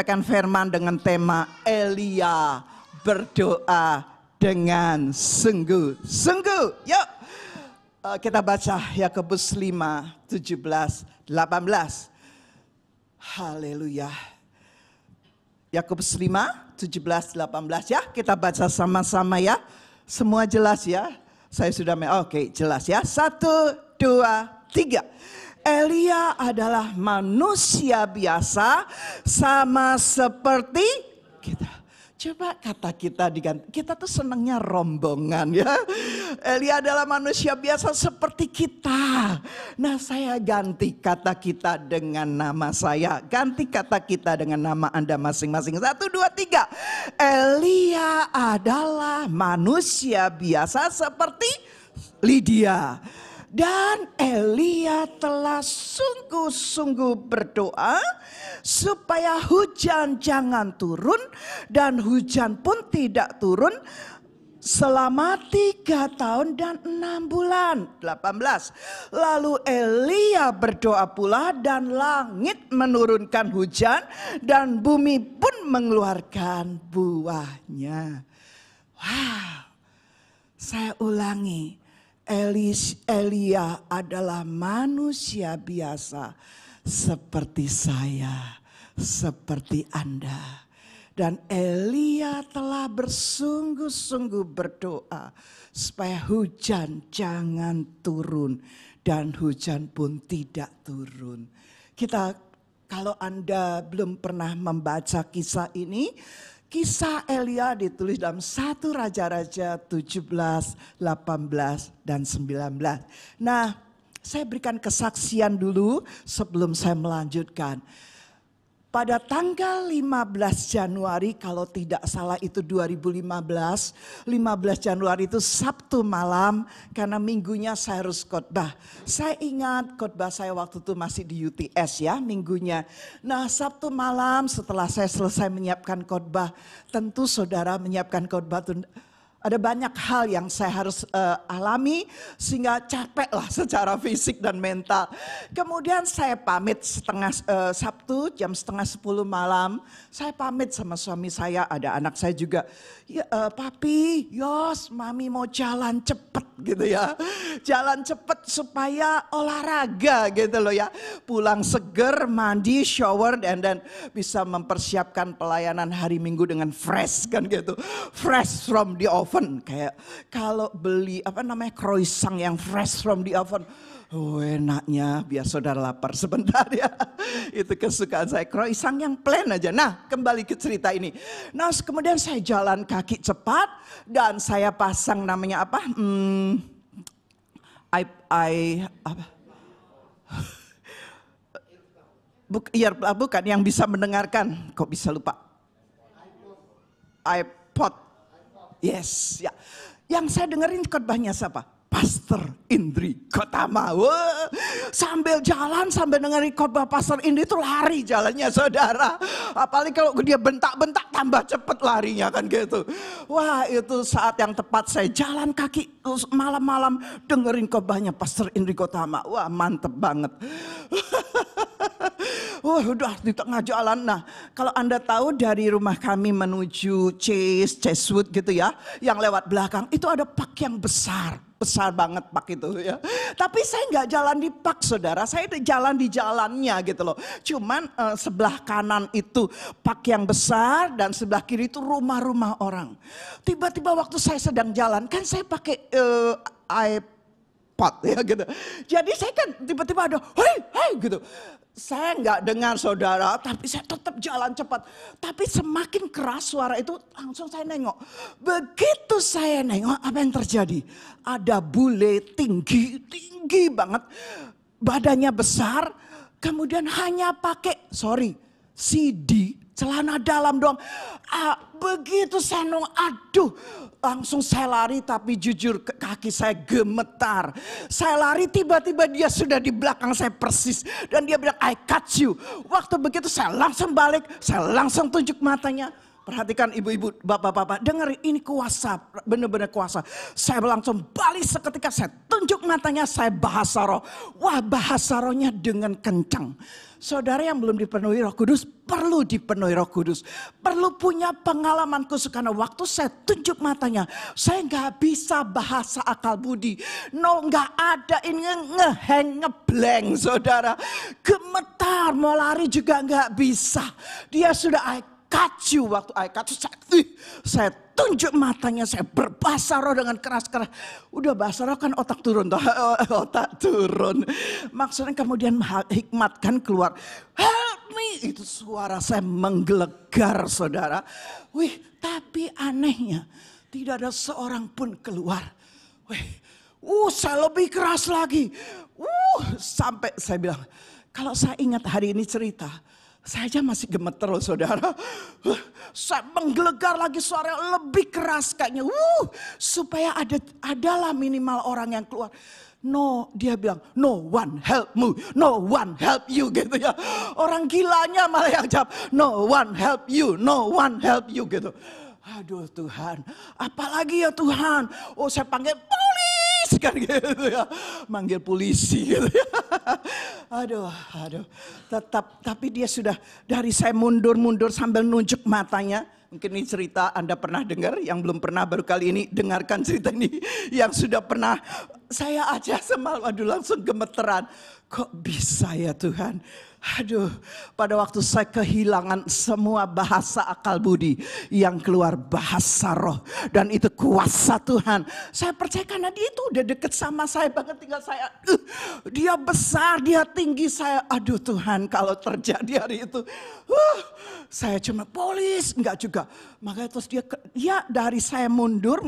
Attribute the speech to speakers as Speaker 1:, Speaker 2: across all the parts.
Speaker 1: menyampaikan firman dengan tema Elia berdoa dengan sungguh-sungguh. Yuk kita baca Yakobus 5, 17, 18. Haleluya. Yakobus 5, 17, 18 ya. Kita baca sama-sama ya. Semua jelas ya. Saya sudah oke, jelas ya. 1, 2, 3. Elia adalah manusia biasa sama seperti kita. Coba kata kita diganti. Kita tuh senangnya rombongan ya. Elia adalah manusia biasa seperti kita. Nah, saya ganti kata kita dengan nama saya. Ganti kata kita dengan nama Anda masing-masing. 1, 2, 3. Elia adalah manusia biasa seperti Lydia. Dan Elia telah sungguh-sungguh berdoa supaya hujan jangan turun dan hujan pun tidak turun selama 3 tahun dan 6 bulan. 18. Lalu Elia berdoa pula dan langit menurunkan hujan dan bumi pun mengeluarkan buahnya. Wow, saya ulangi. Elia adalah manusia biasa seperti saya, seperti Anda. Dan Elia telah bersungguh-sungguh berdoa supaya hujan jangan turun dan hujan pun tidak turun. Kalau Anda belum pernah membaca kisah ini, kisah Elia ditulis dalam 1 Raja-Raja 17, 18, dan 19. Nah, saya berikan kesaksian dulu sebelum saya melanjutkan. Pada tanggal 15 Januari, kalau tidak salah itu 2015, 15 Januari itu Sabtu malam, karena minggunya saya harus khotbah. Saya ingat khotbah saya waktu itu masih di UTS ya minggunya. Nah, Sabtu malam setelah saya selesai menyiapkan khotbah, tentu saudara menyiapkan khotbah itu ada banyak hal yang saya harus alami sehingga capek lah secara fisik dan mental. Kemudian saya pamit Sabtu jam 9:30 malam. Saya pamit sama suami saya, ada anak saya juga. Ya, papi, Yos, mami mau jalan cepet gitu ya. Jalan cepet supaya olahraga gitu loh ya. Pulang seger, mandi, shower dan bisa mempersiapkan pelayanan hari Minggu dengan fresh kan gitu. Fresh from the oven. Kayak kalau beli croissant yang fresh from the oven. Oh, enaknya biar saudara lapar sebentar ya. Itu kesukaan saya, croissant yang plain aja. Nah, kembali ke cerita ini. Nah, kemudian saya jalan kaki cepat dan saya pasang namanya apa? Bukan yang bisa mendengarkan. Kok bisa lupa? iPod. Yes, ya. Yang saya dengerin khotbahnya siapa? Pastor Indri Gotama. Wah, sambil jalan sambil dengerin khotbah Pastor Indri itu lari jalannya saudara. Apalagi kalau dia bentak-bentak tambah cepet larinya kan gitu. Wah, itu saat yang tepat saya jalan kaki malam-malam dengerin khotbahnya Pastor Indri Gotama. Wah, mantep banget. Wah, udah di tengah jalan. Nah, kalau Anda tahu dari rumah kami menuju Chasewood gitu ya, yang lewat belakang itu ada park yang besar banget park itu ya. Tapi saya nggak jalan di park saudara, saya jalan di jalannya gitu loh. Cuman sebelah kanan itu park yang besar dan sebelah kiri itu rumah-rumah orang. Tiba-tiba waktu saya sedang jalan, kan saya pakai iPod ya gitu. Jadi saya kan tiba-tiba ada, hei gitu. Saya nggak dengar saudara, tapi saya tetap jalan cepat. Tapi semakin keras suara itu, langsung saya nengok. Begitu saya nengok, apa yang terjadi? Ada bule tinggi banget, badannya besar, kemudian hanya pakai, CD, celana dalam doang. Begitu saya nengok, aduh. Langsung saya lari, tapi jujur kaki saya gemetar. Saya lari, tiba-tiba dia sudah di belakang saya persis. Dan dia bilang, I catch you. Waktu begitu saya langsung balik, saya langsung tunjuk matanya. Perhatikan ibu-ibu, bapak-bapak, dengar ini kuasa, benar-benar kuasa. Saya langsung balik seketika, saya tunjuk matanya, saya bahasa roh. Wah, bahasa rohnya dengan kencang. Saudara yang belum dipenuhi Roh Kudus, perlu dipenuhi Roh Kudus. Perlu punya pengalaman khusus, karena waktu saya tunjuk matanya, saya nggak bisa bahasa akal budi. No, nggak ada ini ngeheng, ngeblank, saudara. Gemetar, mau lari juga nggak bisa. Dia sudah cut you, waktu I cut you, saya tunjuk matanya, saya berbahasa roh dengan keras-keras. Udah bahasa roh kan otak turun, otak turun. Maksudnya kemudian hikmatkan keluar, help me, itu suara saya menggelegar, saudara. Wih, tapi anehnya tidak ada seorang pun keluar. Wih, saya lebih keras lagi. Sampai saya bilang, kalau saya ingat hari ini cerita, saya aja masih gemeter loh, saudara. Saya menggelegar lagi, suara lebih keras kayaknya. Supaya adalah minimal orang yang keluar. No, dia bilang, no one help me, no one help you gitu ya. Orang gilanya malah yang jawab, no one help you, no one help you gitu. Aduh Tuhan, apalagi ya Tuhan. Oh, saya panggil polisi kan gitu ya. Manggil polisi gitu ya. Aduh. Tapi dia sudah, dari saya mundur-mundur sambil nunjuk matanya. Mungkin ini cerita Anda pernah dengar, yang belum pernah baru kali ini dengarkan cerita ini. Yang sudah pernah, saya aja semalam, langsung gemeteran. Kok bisa ya Tuhan? Aduh, pada waktu saya kehilangan semua bahasa akal budi, yang keluar bahasa roh, dan itu kuasa Tuhan. Saya percaya karena dia itu udah deket sama saya banget, tinggal saya, dia besar, dia tinggi, saya, aduh Tuhan, kalau terjadi hari itu, saya cuma polis, enggak juga. Makanya terus dia dari saya mundur,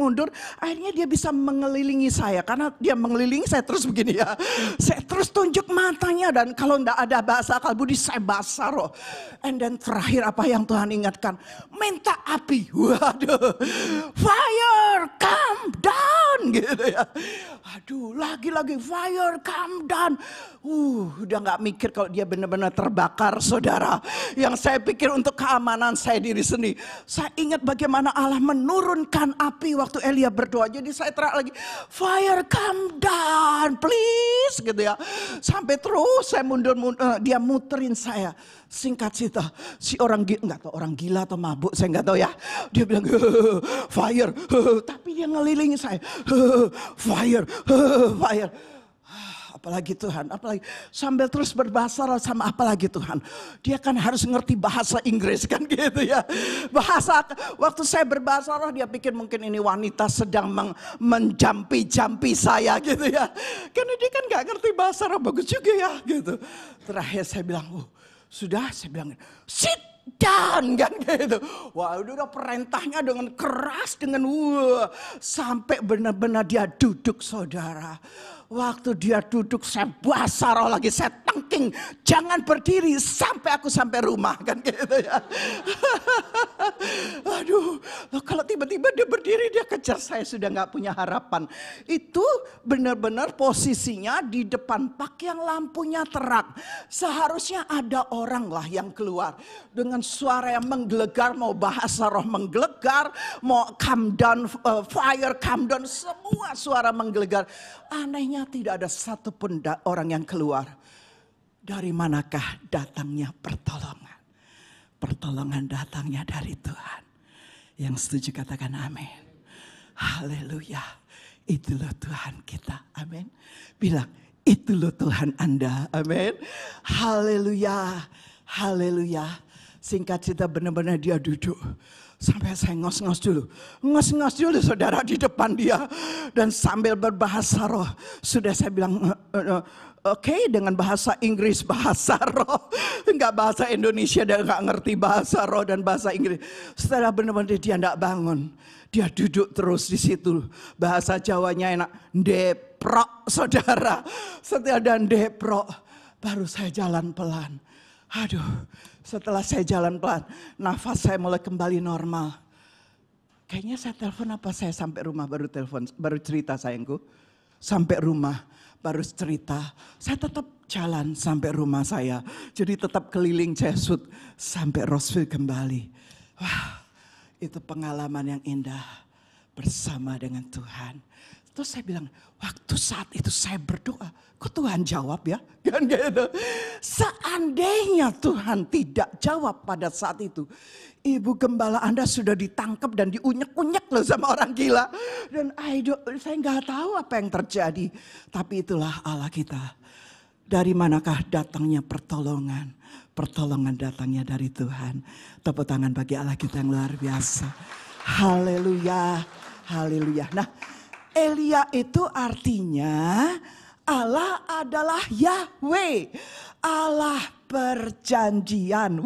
Speaker 1: akhirnya dia bisa mengelilingi saya, karena dia mengelilingi saya terus begini ya, saya terus tunjuk matanya, dan kalau enggak ada bahasa akal budi, saya bahasa roh. And then terakhir apa yang Tuhan ingatkan, minta api. Waduh, fire come down gitu ya. Aduh, lagi-lagi fire come down. Udah gak mikir kalau dia benar-benar terbakar, saudara. Yang saya pikir untuk keamanan saya diri sendiri. Saya ingat bagaimana Allah menurunkan api waktu Elia berdoa. Jadi saya teriak lagi, fire come down please gitu ya. Sampai terus saya mundur, dia muterin saya. Singkat cerita, si orang gila, nggak tahu orang gila atau mabuk, saya nggak tahu ya. Dia bilang fire, tapi dia ngelilingi saya, fire. Apalagi Tuhan, apalagi sambil terus berbahasa roh sama apalagi Tuhan. Dia kan harus ngerti bahasa Inggris kan gitu ya. Bahasa, waktu saya berbahasa roh dia pikir mungkin ini wanita sedang menjampi-jampi saya gitu ya. Karena dia kan gak ngerti bahasa roh, bagus juga ya gitu. Terakhir saya bilang, sudah, saya bilang, sit down kan gitu. Wah udah perintahnya dengan keras, dengan sampai benar-benar dia duduk, saudara. Waktu dia duduk saya bahasa roh lagi, saya tengking, jangan berdiri sampai aku sampai rumah kan gitu ya. Aduh, kalau tiba-tiba dia berdiri, dia kejar saya, sudah gak punya harapan. Itu benar-benar posisinya di depan pak yang lampunya terang. Seharusnya ada orang lah yang keluar dengan suara yang menggelegar, mau bahasa roh menggelegar, mau come down, fire come down, semua suara menggelegar. Anehnya tidak ada satupun orang yang keluar. Dari manakah datangnya pertolongan? Pertolongan datangnya dari Tuhan. Yang setuju katakan amin. Haleluya. Itulah Tuhan kita. Amin. Bilang, itulah Tuhan Anda. Amin. Haleluya. Haleluya. Singkat cerita benar-benar dia duduk. Sampai saya ngos-ngos dulu. Ngos-ngos dulu saudara di depan dia. Dan sambil berbahasa roh. Sudah saya bilang, oke, dengan bahasa Inggris, bahasa roh. Enggak bahasa Indonesia, dia enggak ngerti bahasa roh dan bahasa Inggris. Setelah benar-benar dia enggak bangun. Dia duduk terus di situ. Bahasa Jawanya enak. Deprok saudara. Setelah dan deprok. Baru saya jalan pelan. Aduh, setelah saya jalan pelan, nafas saya mulai kembali normal. Kayaknya saya telepon apa saya sampai rumah baru telepon, baru cerita sayangku. Sampai rumah baru cerita, saya tetap jalan sampai rumah saya. Jadi tetap keliling Jesut sampai Roseville kembali. Wah, Itu pengalaman yang indah bersama dengan Tuhan. Terus saya bilang, waktu saat itu saya berdoa, kok Tuhan jawab ya? Kan gitu. Seandainya Tuhan tidak jawab pada saat itu, Ibu Gembala Anda sudah ditangkap dan diunyek-unyek loh sama orang gila. Dan saya nggak tahu apa yang terjadi. Tapi itulah Allah kita. Dari manakah datangnya pertolongan? Pertolongan datangnya dari Tuhan. Tepuk tangan bagi Allah kita yang luar biasa. Haleluya, haleluya. Nah, Elia itu artinya Allah adalah Yahweh, Allah perjanjian.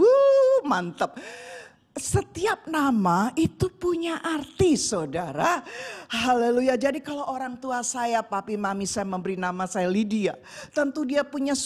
Speaker 1: Mantap. Setiap nama itu punya arti, saudara. Haleluya. Jadi kalau orang tua saya, papi mami saya memberi nama saya Lydia, tentu dia punya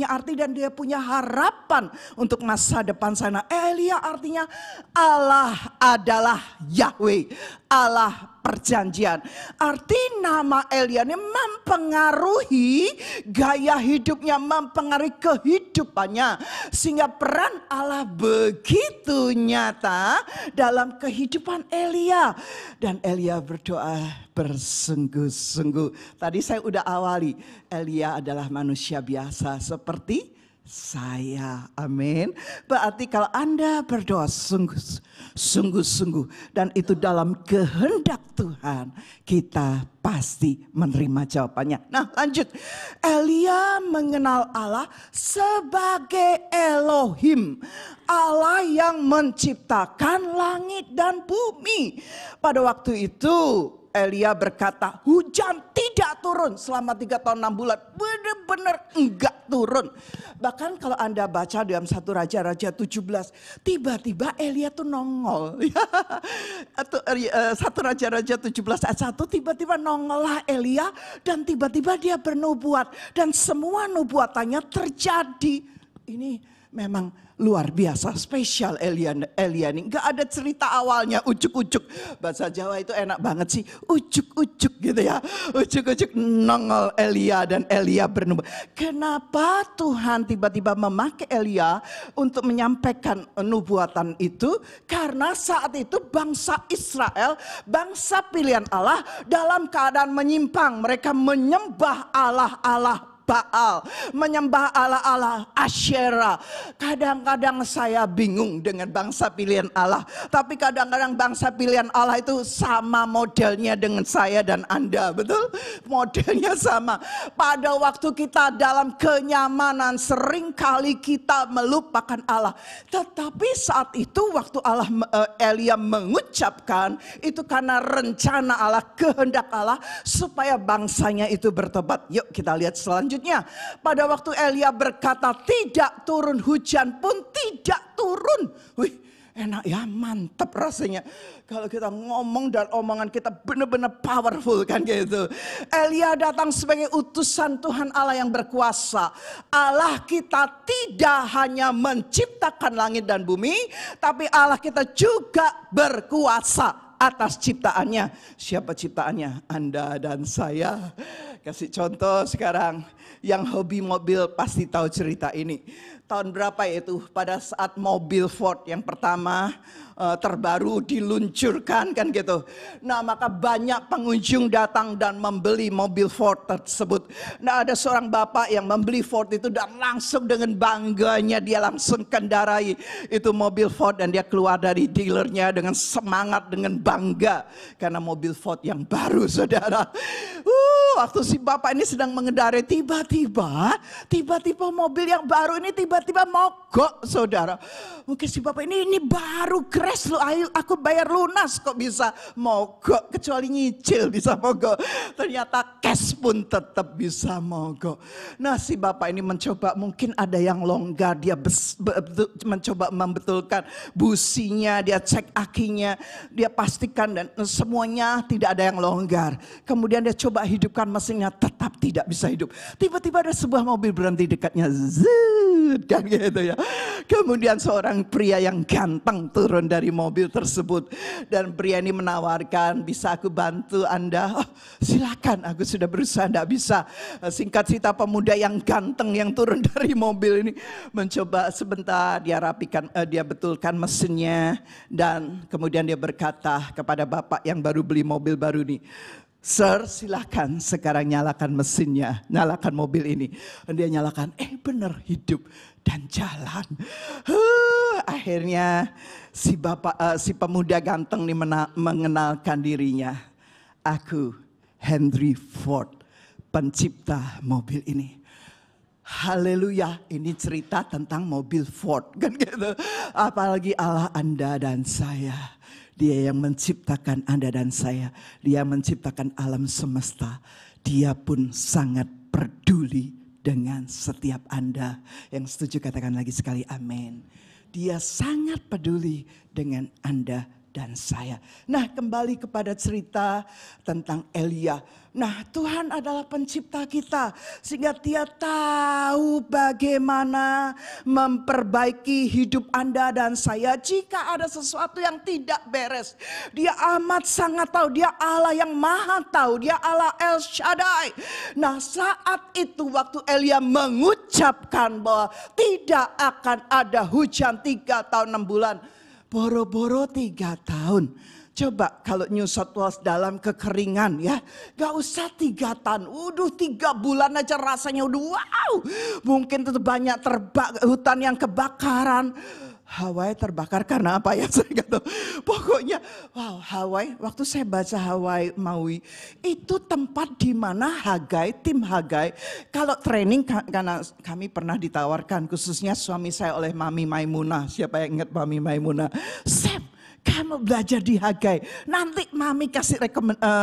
Speaker 1: arti dan dia punya harapan untuk masa depan saya. Nah, Elia artinya Allah adalah Yahweh, Allah perjanjian. Arti nama Elia ini mempengaruhi gaya hidupnya, mempengaruhi kehidupannya. Sehingga peran Allah begitu nyata dalam kehidupan Elia. Dan Elia berdoa bersungguh-sungguh. Tadi saya udah awali, Elia adalah manusia biasa seperti saya. Amin. Berarti kalau Anda berdoa sungguh-sungguh dan itu dalam kehendak Tuhan, kita pasti menerima jawabannya. Nah, lanjut. Elia mengenal Allah sebagai Elohim, Allah yang menciptakan langit dan bumi. Pada waktu itu Elia berkata, hujan tidak turun selama 3 tahun 6 bulan. Benar-benar enggak turun. Bahkan kalau Anda baca dalam 1 Raja-Raja 17, tiba-tiba Elia tuh nongol. 1 Raja-Raja 17 ayat 1, tiba-tiba nongollah Elia dan tiba-tiba dia bernubuat. Dan semua nubuatannya terjadi. Ini memang luar biasa, spesial Elia ini. Gak ada cerita awalnya, ujuk-ujuk. Bahasa Jawa itu enak banget sih, ujuk-ujuk gitu ya. Ujuk-ujuk nongol Elia dan Elia bernubuat. Kenapa Tuhan tiba-tiba memakai Elia untuk menyampaikan nubuatan itu? Karena saat itu bangsa Israel, bangsa pilihan Allah dalam keadaan menyimpang. Mereka menyembah Allah-Allah Baal, menyembah Allah-Allah Asyera. Kadang-kadang saya bingung dengan bangsa pilihan Allah. Tapi kadang-kadang bangsa pilihan Allah itu sama modelnya dengan saya dan Anda. Betul? Modelnya sama. Pada waktu kita dalam kenyamanan, seringkali kita melupakan Allah. Tetapi saat itu waktu Elia mengucapkan, itu karena rencana Allah, kehendak Allah, supaya bangsanya itu bertobat. Yuk kita lihat selanjutnya. Pada waktu Elia berkata tidak turun, hujan pun tidak turun. Wih, enak ya, mantap rasanya. Kalau kita ngomong dan omongan kita benar-benar powerful kan gitu. Elia datang sebagai utusan Tuhan Allah yang berkuasa. Allah kita tidak hanya menciptakan langit dan bumi, tapi Allah kita juga berkuasa atas ciptaannya. Siapa ciptaannya? Anda dan saya. Kasih contoh sekarang, yang hobi mobil pasti tahu cerita ini. Tahun berapa itu? Pada saat mobil Ford yang pertama terbaru diluncurkan kan gitu. Nah, maka banyak pengunjung datang dan membeli mobil Ford tersebut. Nah, ada seorang bapak yang membeli Ford itu dan langsung dengan bangganya dia langsung kendarai itu mobil Ford dan dia keluar dari dealernya dengan semangat, dengan bangga karena mobil Ford yang baru, saudara. Waktu si bapak ini sedang mengendarai, tiba-tiba mobil yang baru ini tiba-tiba mogok, saudara. Mungkin si bapak ini baru crash loh, ayo aku bayar lunas kok bisa mogok, kecuali nyicil bisa mogok. Ternyata cash pun tetap bisa mogok. Nah, si bapak ini mencoba, mungkin ada yang longgar, dia mencoba membetulkan businya, dia cek akinya, dia pastikan dan semuanya tidak ada yang longgar. Kemudian dia coba hidupkan mesinnya, tetap tidak bisa hidup. Tiba-tiba ada sebuah mobil berhenti dekatnya. Zuu. kan gitu ya. Kemudian seorang pria yang ganteng turun dari mobil tersebut. Dan pria ini menawarkan, bisa aku bantu Anda? Oh, silakan, aku sudah berusaha, tidak bisa. Singkat cerita, pemuda yang ganteng yang turun dari mobil ini mencoba sebentar, dia rapikan, dia betulkan mesinnya. Dan kemudian dia berkata kepada bapak yang baru beli mobil baru ini, Sir, silakan sekarang nyalakan mesinnya, nyalakan mobil ini. Dan dia nyalakan, benar, hidup dan jalan. Akhirnya si pemuda ganteng ini mengenalkan dirinya. Aku Henry Ford, pencipta mobil ini. Haleluya, ini cerita tentang mobil Ford kan gitu. Apalagi Allah Anda dan saya. Dia yang menciptakan Anda dan saya. Dia menciptakan alam semesta. Dia pun sangat peduli dengan setiap Anda. Yang setuju katakan lagi sekali amin. Dia sangat peduli dengan Anda dan saya. Nah, kembali kepada cerita tentang Elia. Nah, Tuhan adalah pencipta kita sehingga Dia tahu bagaimana memperbaiki hidup Anda dan saya jika ada sesuatu yang tidak beres. Dia amat sangat tahu, Dia Allah yang maha tahu, Dia Allah El Shaddai. Nah, saat itu waktu Elia mengucapkan bahwa tidak akan ada hujan 3 tahun 6 bulan. Boro-boro 3 tahun. Coba kalau New South Wales dalam kekeringan ya. Gak usah 3 tahun. 3 bulan aja rasanya udah wow. Mungkin itu banyak hutan yang kebakaran. Hawaii terbakar karena apa ya saya gak tahu. Pokoknya wow, Hawaii, waktu saya baca Hawaii Maui, itu tempat di mana tim Hagai, kalau training karena kami pernah ditawarkan khususnya suami saya oleh Mami Maimunah. Siapa yang ingat Mami Maimunah? Sam, kamu belajar di Hagai. Nanti Mami kasih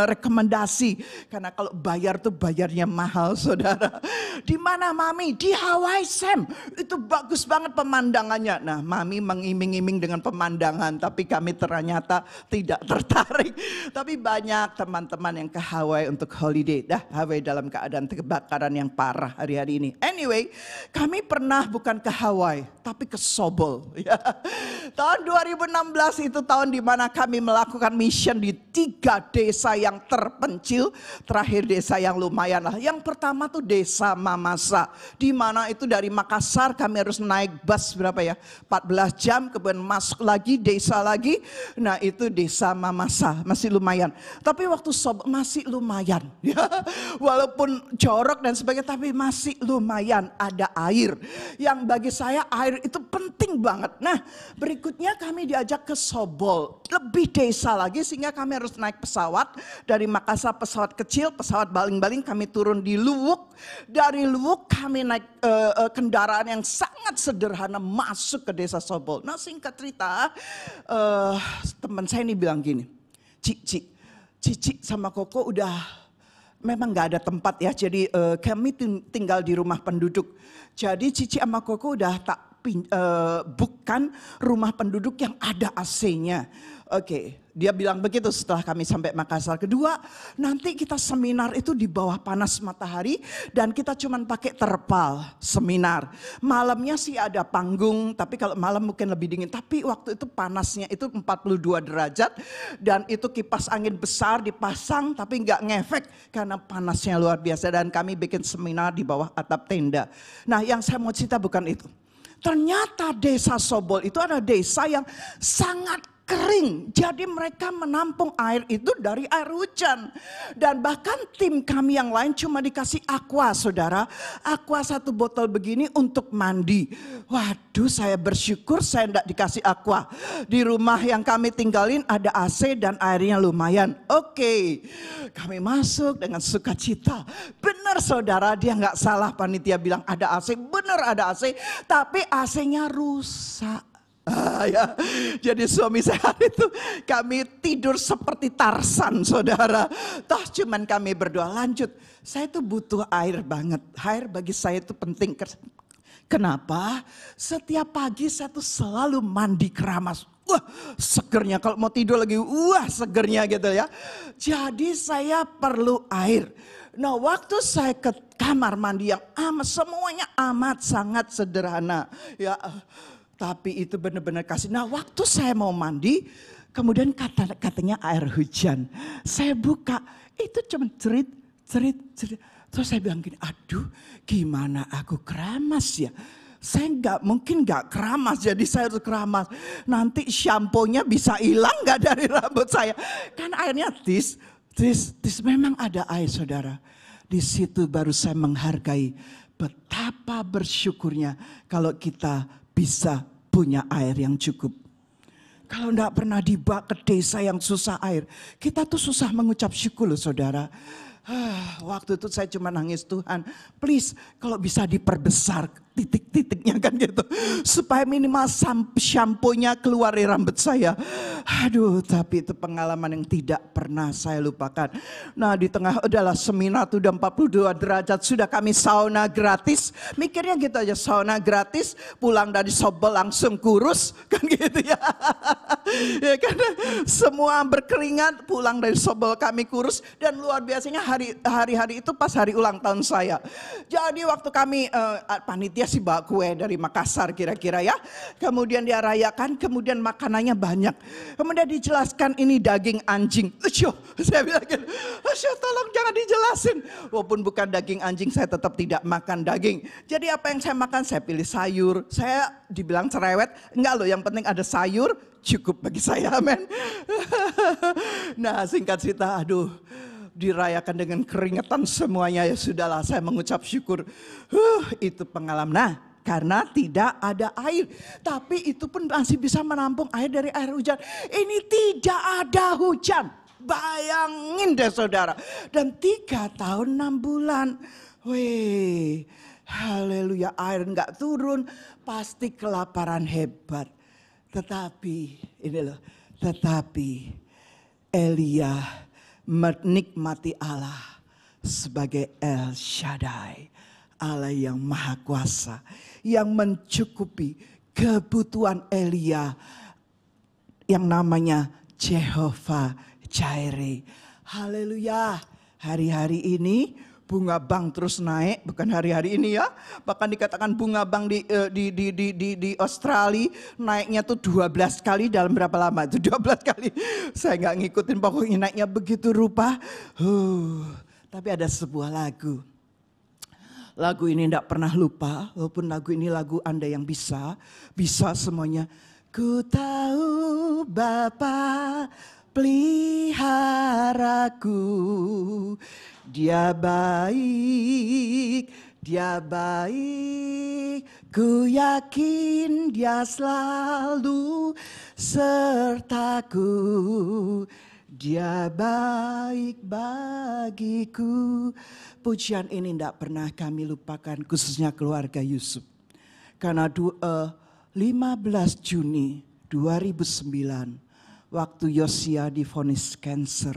Speaker 1: rekomendasi. Karena kalau bayar tuh bayarnya mahal saudara. Di mana Mami? Di Hawaii Sam. Itu bagus banget pemandangannya. Nah Mami mengiming-iming dengan pemandangan. Tapi kami ternyata tidak tertarik. Tapi banyak teman-teman yang ke Hawaii untuk holiday. Hawaii dalam keadaan kebakaran yang parah hari-hari ini. Anyway, kami pernah bukan ke Hawaii. Tapi ke Sobol. Ya. Tahun 2016 itu tahun di mana kami melakukan mission di 3 desa yang terpencil. Terakhir desa yang lumayan lah. Yang pertama tuh desa Mamasa. Di mana itu dari Makassar kami harus naik bus berapa ya? 14 jam kemudian masuk lagi desa lagi. Nah itu desa Mamasa masih lumayan. Tapi waktu masih lumayan. Ya. Walaupun jorok dan sebagainya tapi masih lumayan ada air. Yang bagi saya air itu penting banget. Nah berikutnya kami diajak ke Sobol, lebih desa lagi sehingga kami harus naik pesawat dari Makassar, pesawat kecil, pesawat baling-baling kami turun di Luwuk. Dari Luwuk kami naik kendaraan yang sangat sederhana masuk ke desa Sobol. Nah singkat cerita teman saya ini bilang gini, Cici sama Koko udah memang gak ada tempat ya, jadi kami tinggal di rumah penduduk. Jadi Cici sama Koko udah tak bukan rumah penduduk yang ada AC-nya. Oke, dia bilang begitu setelah kami sampai Makassar. Kedua, nanti kita seminar itu di bawah panas matahari dan kita cuma pakai terpal seminar. Malamnya sih ada panggung, tapi kalau malam mungkin lebih dingin. Tapi waktu itu panasnya itu 42 derajat dan itu kipas angin besar dipasang tapi nggak ngefek karena panasnya luar biasa. Dan kami bikin seminar di bawah atap tenda. Nah yang saya mau cerita bukan itu. Ternyata desa Sobol itu adalah desa yang sangat kering. Jadi mereka menampung air itu dari air hujan. Dan bahkan tim kami yang lain cuma dikasih aqua saudara. Aqua 1 botol begini untuk mandi. Waduh saya bersyukur saya tidak dikasih aqua. Di rumah yang kami tinggalin ada AC dan airnya lumayan. Oke, kami masuk dengan sukacita. Benar saudara, dia nggak salah panitia bilang ada AC. Benar ada AC, tapi AC-nya rusak. Ya. Jadi suami saya itu kami tidur seperti Tarsan saudara. Toh cuman kami berdoa lanjut. Saya itu butuh air banget. Air bagi saya itu penting. Kenapa? Setiap pagi saya tuh selalu mandi keramas. wah segernya. Kalau mau tidur lagi, wah segernya gitu ya. Jadi saya perlu air. Nah waktu saya ke kamar mandi yang semuanya amat sangat sederhana. Ya, tapi itu benar-benar kasih. Nah waktu saya mau mandi, kemudian katanya air hujan. Saya buka, itu cuma cerit. Terus saya bilang gini, aduh gimana aku keramas ya. Saya mungkin nggak keramas, jadi saya harus keramas. Nanti shampoo-nya bisa hilang nggak dari rambut saya. Kan airnya tis, memang ada air saudara. Di situ baru saya menghargai betapa bersyukurnya kalau kita bisa punya air yang cukup. Kalau enggak pernah dibawa ke desa yang susah air, kita tuh susah mengucap syukur loh saudara. Waktu itu saya cuma nangis, Tuhan please kalau bisa diperbesar titik-titiknya kan gitu. Supaya minimal shampoo-nya keluar dari rambut saya. Aduh tapi itu pengalaman yang tidak pernah saya lupakan. Nah di tengah adalah seminar udah 42 derajat, sudah kami sauna gratis. Mikirnya gitu aja, sauna gratis, pulang dari Sobol langsung kurus kan gitu ya. Ya kan semua berkeringat, pulang dari Sobol kami kurus. Dan luar biasanya hari-hari itu pas hari ulang tahun saya. Jadi waktu kami panitia sih bawa kue dari Makassar kira-kira ya. Kemudian dia rayakan, kemudian makanannya banyak. Kemudian dijelaskan ini daging anjing. Saya bilang gitu, tolong jangan dijelasin. Walaupun bukan daging anjing, saya tetap tidak makan daging. Jadi apa yang saya makan, saya pilih sayur. Saya dibilang cerewet, enggak loh, yang penting ada sayur, cukup bagi saya, amen. Nah singkat cerita, aduh dirayakan dengan keringetan semuanya, ya sudahlah saya mengucap syukur. Itu pengalaman. Nah karena tidak ada air, tapi itu pun masih bisa menampung air dari air hujan. Ini tidak ada hujan, bayangin deh saudara. Dan 3 tahun 6 bulan, weh, haleluya, air nggak turun, pasti kelaparan hebat. Tetapi ini loh, Elia menikmati Allah sebagai El Shaddai, Allah yang maha kuasa, yang mencukupi kebutuhan Elia yang namanya Jehovah Jireh. Haleluya. Hari-hari ini bunga bank terus naik, bukan hari-hari ini ya. Bahkan dikatakan bunga bank di Australia naiknya tuh 12 kali dalam berapa lama? Itu 12 kali. Saya nggak ngikutin, pokoknya naiknya begitu rupa. Tapi ada sebuah lagu. Lagu ini tidak pernah lupa, walaupun lagu ini lagu Anda yang bisa semuanya. Ku tahu Bapa peliharaku, Dia baik, ku yakin Dia selalu sertaku, Dia baik bagiku. Pujian ini tidak pernah kami lupakan, khususnya keluarga Yusuf. Karena 15 Juni 2009, waktu Yosia divonis kanker,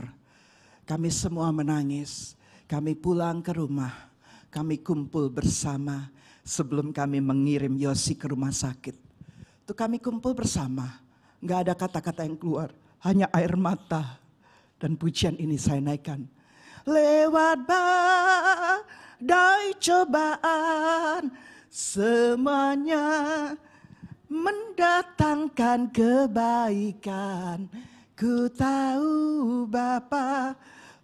Speaker 1: kami semua menangis. Kami pulang ke rumah, kami kumpul bersama sebelum kami mengirim Yosi ke rumah sakit. Itu kami kumpul bersama, nggak ada kata-kata yang keluar, hanya air mata. Dan pujian ini saya naikkan. Lewat badai cobaan, semuanya mendatangkan kebaikan. Ku tahu Bapa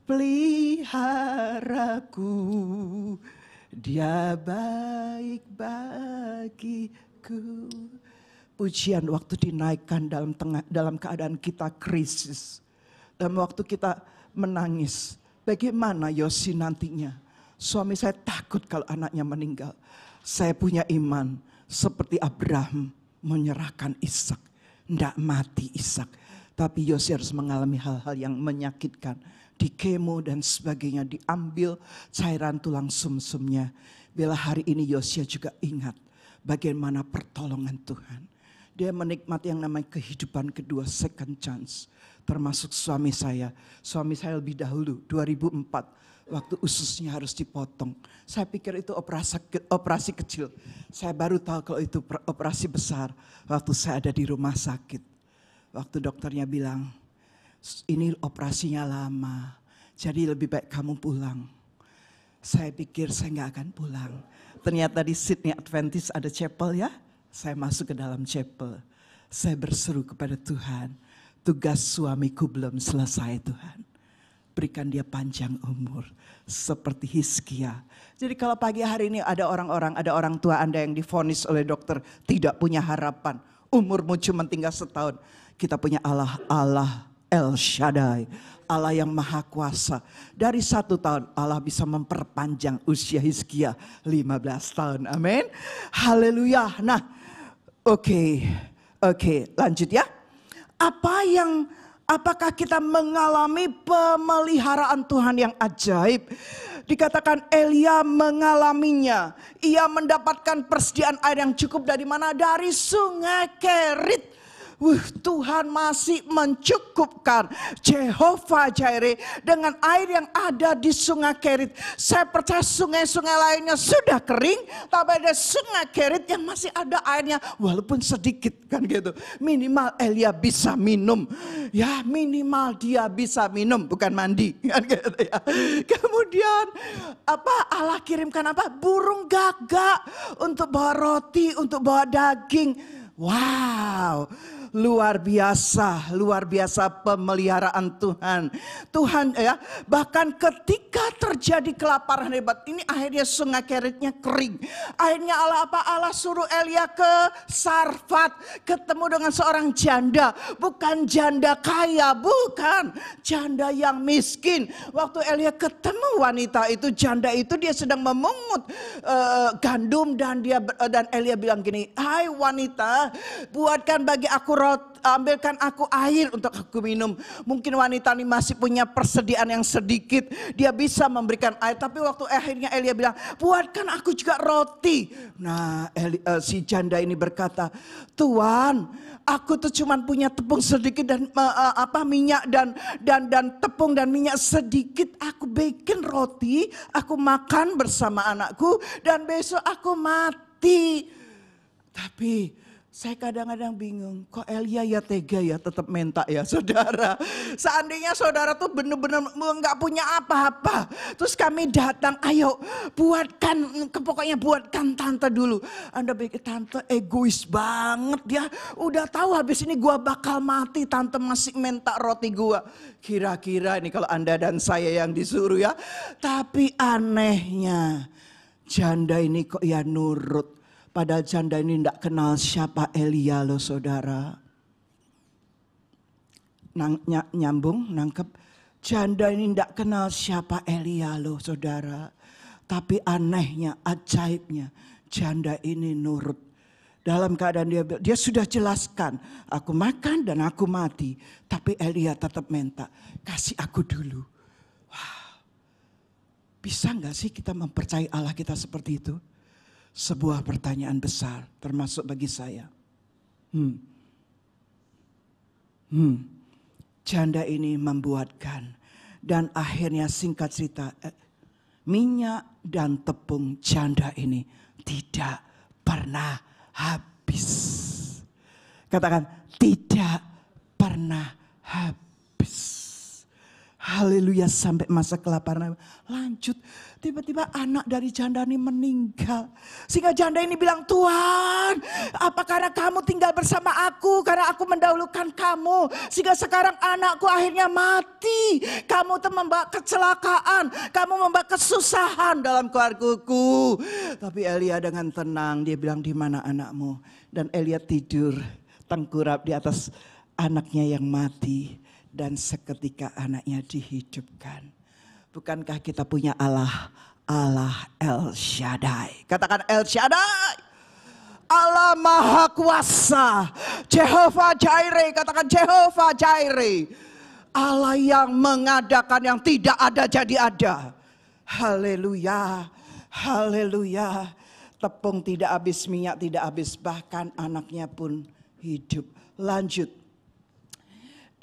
Speaker 1: peliharaku, Dia baik bagiku. Pujian waktu dinaikkan dalam keadaan kita krisis, dalam waktu kita menangis. Bagaimana Yosi nantinya? Suami saya takut kalau anaknya meninggal. Saya punya iman seperti Abraham menyerahkan Ishak, tidak mati Ishak. Tapi Yosi harus mengalami hal-hal yang menyakitkan. Di kemo dan sebagainya, diambil cairan tulang sumsumnya. Bila hari ini Yosia juga ingat bagaimana pertolongan Tuhan. Dia menikmati yang namanya kehidupan kedua, second chance. Termasuk suami saya. Suami saya lebih dahulu, 2004. Waktu ususnya harus dipotong. Saya pikir itu operasi kecil. Saya baru tahu kalau itu operasi besar waktu saya ada di rumah sakit. Waktu dokternya bilang, ini operasinya lama, jadi lebih baik kamu pulang. Saya pikir saya nggak akan pulang. Ternyata di Sydney Adventist ada chapel ya. Saya masuk ke dalam chapel. Saya berseru kepada Tuhan, tugas suamiku belum selesai Tuhan. Berikan dia panjang umur seperti Hizkia. Jadi kalau pagi hari ini ada orang tua Anda yang divonis oleh dokter tidak punya harapan. Umurmu cuma tinggal setahun. Kita punya Allah El Shaddai, Allah yang maha kuasa. Dari 1 tahun Allah bisa memperpanjang usia Hizkia 15 tahun. Amin. Haleluya. Nah, oke, lanjut ya. Apakah kita mengalami pemeliharaan Tuhan yang ajaib? Dikatakan Elia mengalaminya. Ia mendapatkan persediaan air yang cukup dari mana? Dari sungai Kerit. Tuhan masih mencukupkan. Jehovah Jireh dengan air yang ada di sungai Kerit. Saya percaya sungai-sungai lainnya sudah kering, tapi ada sungai Kerit yang masih ada airnya walaupun sedikit kan gitu. Minimal Elia bisa minum. Ya minimal dia bisa minum, bukan mandi kan gitu ya. Kemudian Allah kirimkan burung gagak untuk bawa roti, untuk bawa daging. Wow, luar biasa pemeliharaan Tuhan. Tuhan ya, bahkan ketika terjadi kelaparan hebat, ini akhirnya sungai Keritnya kering. Akhirnya Allah suruh Elia ke Sarfat, ketemu dengan seorang janda, bukan janda kaya, bukan janda yang miskin. Waktu Elia ketemu wanita itu, janda itu dia sedang memungut gandum dan Elia bilang gini, "Hai wanita, buatkan bagi aku roti, ambilkan aku air untuk aku minum." Mungkin wanita ini masih punya persediaan yang sedikit, dia bisa memberikan air. Tapi waktu akhirnya Elia bilang, "Buatkan aku juga roti." Nah, si janda ini berkata, "Tuan, aku tuh cuma punya tepung sedikit dan minyak dan tepung dan minyak sedikit. Aku bikin roti, aku makan bersama anakku dan besok aku mati." Tapi saya kadang-kadang bingung, kok Elia ya tega ya tetap minta ya saudara. Seandainya saudara tuh benar-benar nggak punya apa-apa. Terus kami datang, ayo pokoknya buatkan tante dulu. Anda pikir tante egois banget ya. Udah tahu habis ini gua bakal mati, tante masih minta roti gua. Kira-kira ini kalau Anda dan saya yang disuruh ya. Tapi anehnya janda ini kok ya nurut. Padahal janda ini tidak kenal siapa Elia loh saudara. Nyambung, nangkep. Janda ini tidak kenal siapa Elia loh saudara. Tapi anehnya, ajaibnya, janda ini nurut. Dalam keadaan dia sudah jelaskan, aku makan dan aku mati. Tapi Elia tetap minta, kasih aku dulu. Wah, bisa gak sih kita mempercayai Allah kita seperti itu? Sebuah pertanyaan besar termasuk bagi saya. Janda ini membuatkan dan akhirnya singkat cerita minyak dan tepung janda ini tidak pernah habis. Katakan tidak pernah habis. Haleluya, sampai masa kelaparan lanjut. Tiba-tiba anak dari janda ini meninggal. Sehingga janda ini bilang, "Tuhan, apa karena kamu tinggal bersama aku? Karena aku mendahulukan kamu. Sehingga sekarang anakku akhirnya mati. Kamu tuh membawa kecelakaan. Kamu membawa kesusahan dalam keluargaku." Tapi Elia dengan tenang, dia bilang, "Di mana anakmu?" Dan Elia tidur tengkurap di atas anaknya yang mati. Dan seketika anaknya dihidupkan. Bukankah kita punya Allah El Shaddai? Katakan El Shaddai. Allah Maha Kuasa. Jehovah Jireh. Katakan Jehovah Jireh. Allah yang mengadakan yang tidak ada jadi ada. Haleluya. Haleluya. Tepung tidak habis, minyak tidak habis. Bahkan anaknya pun hidup. Lanjut.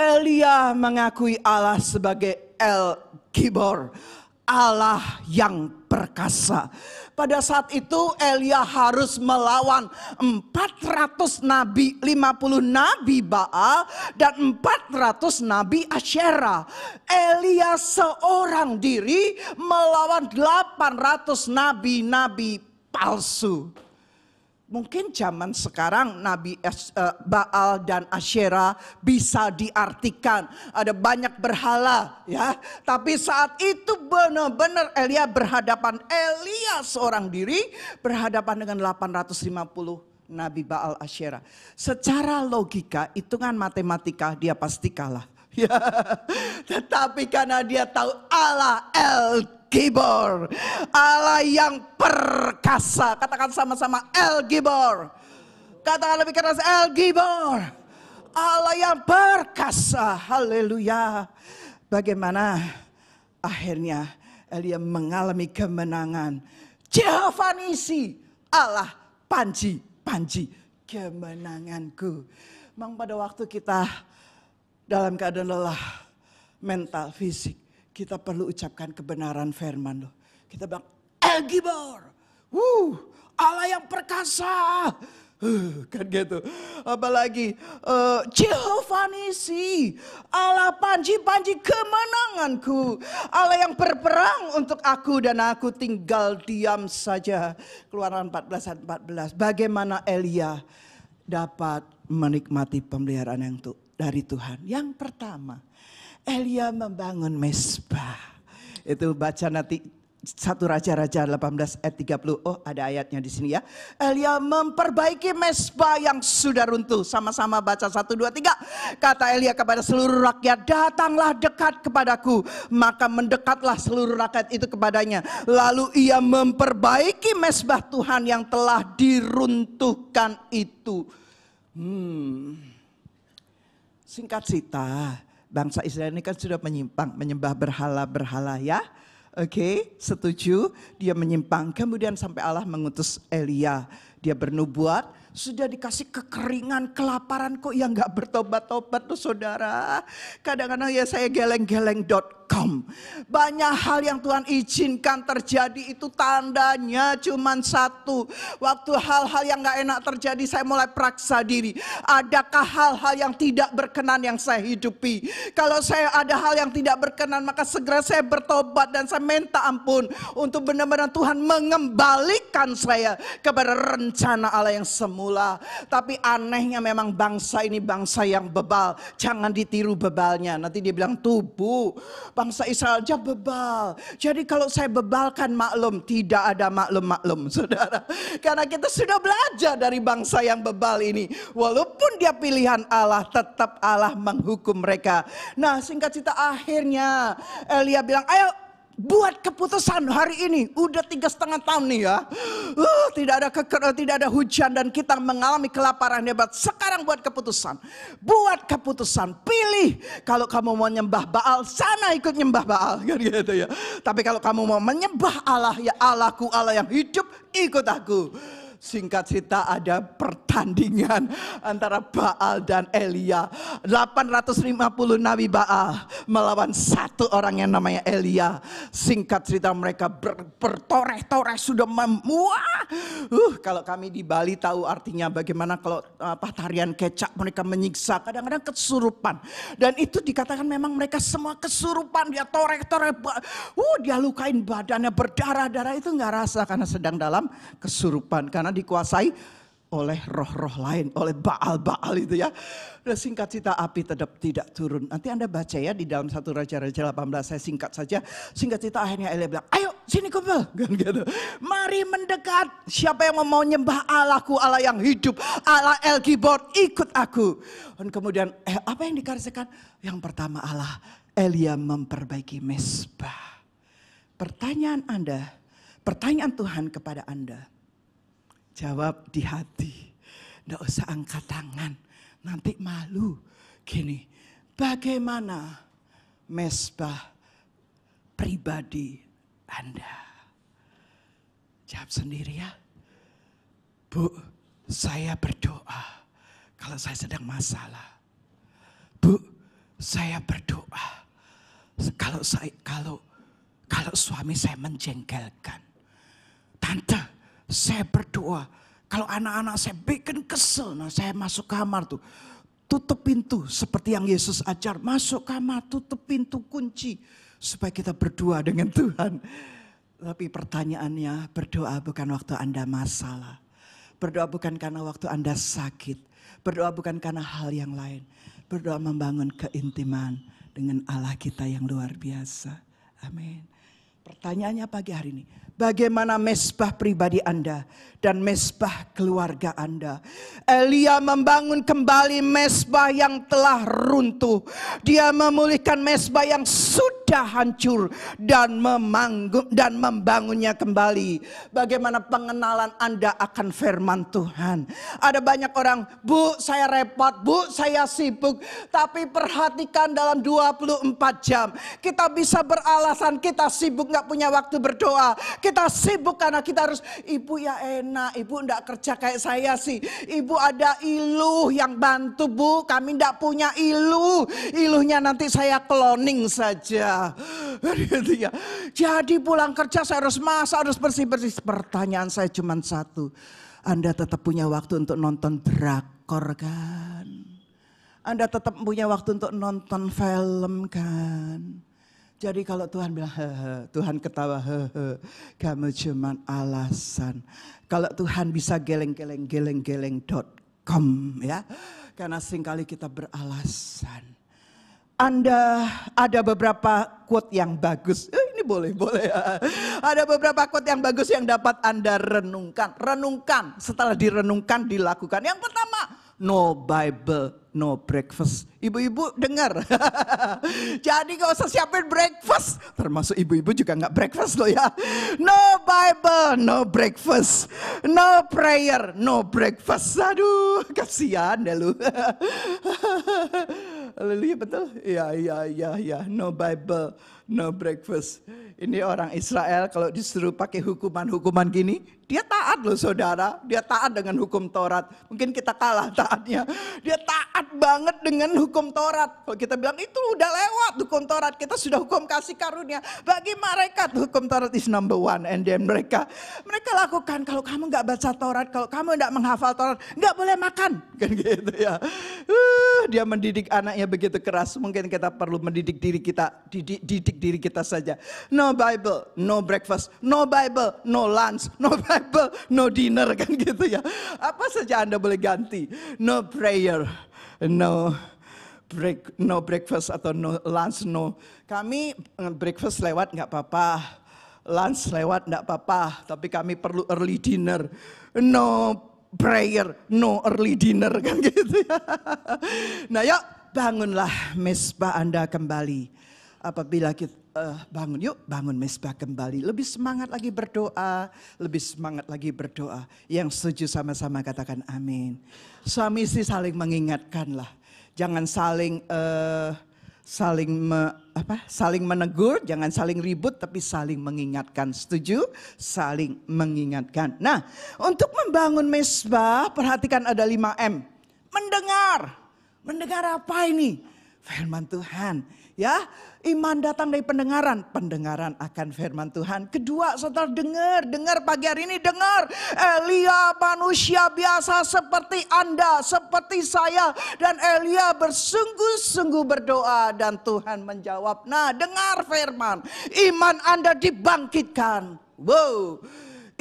Speaker 1: Elia mengakui Allah sebagai El Gibor, Allah yang perkasa. Pada saat itu Elia harus melawan 400 nabi, 50 nabi Baal dan 400 nabi Asyera. Elia seorang diri melawan 800 nabi-nabi palsu. Mungkin zaman sekarang Nabi Baal dan Asyera bisa diartikan ada banyak berhala ya. Tapi saat itu benar-benar Elia seorang diri berhadapan dengan 850 Nabi Baal Asyera. Secara logika, hitungan matematika dia pasti kalah. Ya. Tetapi karena dia tahu Allah El-Gibor, Allah yang perkasa. Katakan sama-sama El-Gibor. Katakan lebih keras El-Gibor, Allah yang perkasa. Haleluya. Bagaimana akhirnya Elia mengalami kemenangan. Jehovah Nisi, Allah panji kemenanganku. Memang pada waktu kita dalam keadaan lelah mental, fisik, kita perlu ucapkan kebenaran firman loh. Kita bilang El-Gibor, Allah yang perkasa. Kan gitu. Apalagi Jehovah Nisi, Allah panji kemenanganku, Allah yang berperang untuk aku dan aku tinggal diam saja. Keluaran 14:14. Bagaimana Elia dapat menikmati pemeliharaan yang dari Tuhan? Yang pertama, Elia membangun mezbah. Itu baca nanti 1 Raja-Raja 18 ayat 30. Oh, ada ayatnya di sini ya. Elia memperbaiki mezbah yang sudah runtuh. Sama-sama baca 1, 2, 3. Kata Elia kepada seluruh rakyat, datanglah dekat kepadaku. Maka mendekatlah seluruh rakyat itu kepadanya. Lalu ia memperbaiki mezbah Tuhan yang telah diruntuhkan itu. Singkat cerita, bangsa Israel ini kan sudah menyimpang, menyembah berhala-berhala ya. Oke, setuju. Dia menyimpang. Kemudian sampai Allah mengutus Elia. Dia bernubuat. Sudah dikasih kekeringan, kelaparan, kok yang gak bertobat-tobat tuh saudara. Kadang-kadang ya saya geleng-geleng.com. Banyak hal yang Tuhan izinkan terjadi itu tandanya cuman satu. Waktu hal-hal yang gak enak terjadi saya mulai periksa diri. Adakah hal-hal yang tidak berkenan yang saya hidupi? Kalau saya ada hal yang tidak berkenan maka segera saya bertobat dan saya minta ampun. Untuk benar-benar Tuhan mengembalikan saya kepada rencana Allah yang semula. Tapi anehnya memang bangsa ini bangsa yang bebal. Jangan ditiru bebalnya. Nanti dia bilang tubuh. Bangsa Israel aja bebal. Jadi kalau saya bebalkan maklum. Tidak ada maklum-maklum saudara. Karena kita sudah belajar dari bangsa yang bebal ini. Walaupun dia pilihan Allah, tetap Allah menghukum mereka. Nah singkat cerita akhirnya Elia bilang ayo buat keputusan hari ini. Udah 3,5 tahun nih ya. Tidak ada hujan dan kita mengalami kelaparan hebat. Sekarang buat keputusan. Buat keputusan. Pilih. Kalau kamu mau nyembah Baal, sana ikut nyembah Baal. Kan gitu ya. Tapi kalau kamu mau menyembah Allah, ya Allahku, Allah yang hidup, ikut aku. Singkat cerita ada pertandingan antara Baal dan Elia. 850 Nabi Baal melawan satu orang yang namanya Elia. Singkat cerita mereka bertoreh-toreh sudah kalau kami di Bali tahu artinya bagaimana kalau tarian kecak mereka menyiksa. Kadang-kadang kesurupan. Dan itu dikatakan memang mereka semua kesurupan. Dia toreh-toreh. Dia lukain badannya berdarah-darah. Itu gak rasa karena sedang dalam kesurupan. Karena dikuasai oleh roh-roh lain, oleh Baal-Baal itu ya. Dan singkat cerita api tetap tidak turun. Nanti Anda baca ya di dalam 1 Raja-Raja 18, saya singkat saja. Singkat cerita akhirnya Elia bilang, ayo sini kumpul. Gitu. Mari mendekat, siapa yang mau nyembah Allahku, Allah yang hidup, Allah El-Gibor, ikut aku. Dan kemudian apa yang dikasihkan? Yang pertama Allah, Elia memperbaiki mezbah. Pertanyaan Anda, pertanyaan Tuhan kepada Anda. Jawab di hati. Nggak usah angkat tangan. Nanti malu. Gini. Bagaimana mezbah pribadi Anda? Jawab sendiri ya. Bu, saya berdoa. Kalau saya sedang masalah. Bu, saya berdoa. Kalau kalau suami saya menjengkelkan. Tante, saya berdoa. Kalau anak-anak saya bikin kesel, nah saya masuk kamar tuh. Tutup pintu seperti yang Yesus ajar. Masuk kamar, tutup pintu, kunci. Supaya kita berdoa dengan Tuhan. Tapi pertanyaannya, berdoa bukan waktu Anda masalah. Berdoa bukan karena waktu Anda sakit. Berdoa bukan karena hal yang lain. Berdoa membangun keintiman dengan Allah kita yang luar biasa. Amin. Pertanyaannya pagi hari ini, bagaimana mezbah pribadi Anda dan mezbah keluarga Anda? Elia membangun kembali mezbah yang telah runtuh. Dia memulihkan mezbah yang sudah hancur dan membangunnya kembali. Bagaimana pengenalan Anda akan firman Tuhan? Ada banyak orang, Bu saya repot, Bu saya sibuk. Tapi perhatikan dalam 24 jam. Kita bisa beralasan kita sibuk gak punya waktu berdoa. Kita sibuk karena kita harus, Ibu ya enak, Ibu enggak kerja kayak saya sih. Ibu ada iluh yang bantu Bu, kami enggak punya iluh. Iluhnya nanti saya cloning saja. Jadi pulang kerja saya harus masak, harus bersih-bersih. Pertanyaan saya cuma satu. Anda tetap punya waktu untuk nonton drakor kan? Anda tetap punya waktu untuk nonton film kan? Jadi kalau Tuhan bilang, Tuhan ketawa, kamu cuma alasan. Kalau Tuhan bisa geleng-geleng.com ya. Karena seringkali kita beralasan. Anda ada beberapa quote yang bagus. Ini boleh. Ada beberapa quote yang bagus yang dapat Anda renungkan. Renungkan, setelah direnungkan dilakukan. Yang pertama, no Bible, no breakfast. Ibu-ibu dengar. Jadi gak usah siapin breakfast. Termasuk ibu-ibu juga gak breakfast loh ya. No Bible, no breakfast. No prayer, no breakfast. Aduh, kasihan deh lu. Haleluya, betul? Ya. No Bible, no breakfast. Ini orang Israel kalau disuruh pakai hukuman-hukuman gini, dia taat loh saudara. Dia taat dengan hukum Taurat. Mungkin kita kalah taatnya. Dia taat banget dengan hukum Taurat. Kalau kita bilang itu udah lewat hukum Taurat. Kita sudah hukum kasih karunia. Bagi mereka hukum Taurat is number one. And then mereka lakukan. Kalau kamu gak baca Taurat, kalau kamu gak menghafal Taurat, gak boleh makan. Kan gitu ya. Dia mendidik anaknya begitu keras. Mungkin kita perlu mendidik diri kita. Didik diri kita saja. No Bible, no breakfast. No Bible, no lunch. No Bible, no dinner. Kan gitu ya. Apa saja Anda boleh ganti. No prayer, no breakfast atau no lunch, no. Kami breakfast lewat gak apa-apa. Lunch lewat gak apa-apa. Tapi kami perlu early dinner. No prayer, no early dinner. Kan gitu ya. Nah yuk bangunlah mezbah Anda kembali. Apabila kita bangun mezbah kembali. Lebih semangat lagi berdoa. Yang setuju sama-sama katakan amin. Suami istri saling mengingatkanlah. Jangan saling menegur, jangan saling ribut, tapi saling mengingatkan. Setuju? Saling mengingatkan. Nah, untuk membangun mezbah, perhatikan ada 5M. Mendengar. Mendengar apa ini? Firman Tuhan. Ya, iman datang dari pendengaran. Pendengaran akan firman Tuhan. Kedua, saudara dengar pagi hari ini dengar. Elia manusia biasa seperti Anda, seperti saya. Dan Elia bersungguh-sungguh berdoa dan Tuhan menjawab. Nah, dengar firman. Iman Anda dibangkitkan. Wow.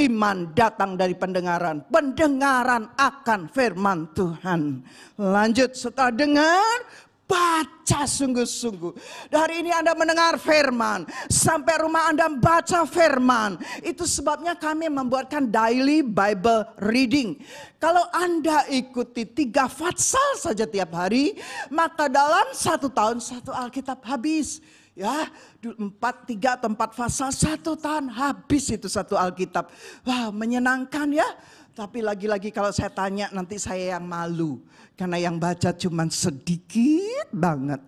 Speaker 1: Iman datang dari pendengaran. Pendengaran akan firman Tuhan. Lanjut, setelah dengar, baca sungguh-sungguh. Hari ini Anda mendengar firman. Sampai rumah Anda baca firman. Itu sebabnya kami membuatkan daily Bible reading. Kalau Anda ikuti 3 fatsal saja tiap hari, maka dalam 1 tahun 1 Alkitab habis. Ya, 3 atau 4 pasal 1 tahun habis itu 1 Alkitab. Wah, menyenangkan ya. Tapi lagi-lagi kalau saya tanya nanti saya yang malu. Karena yang baca cuma sedikit banget.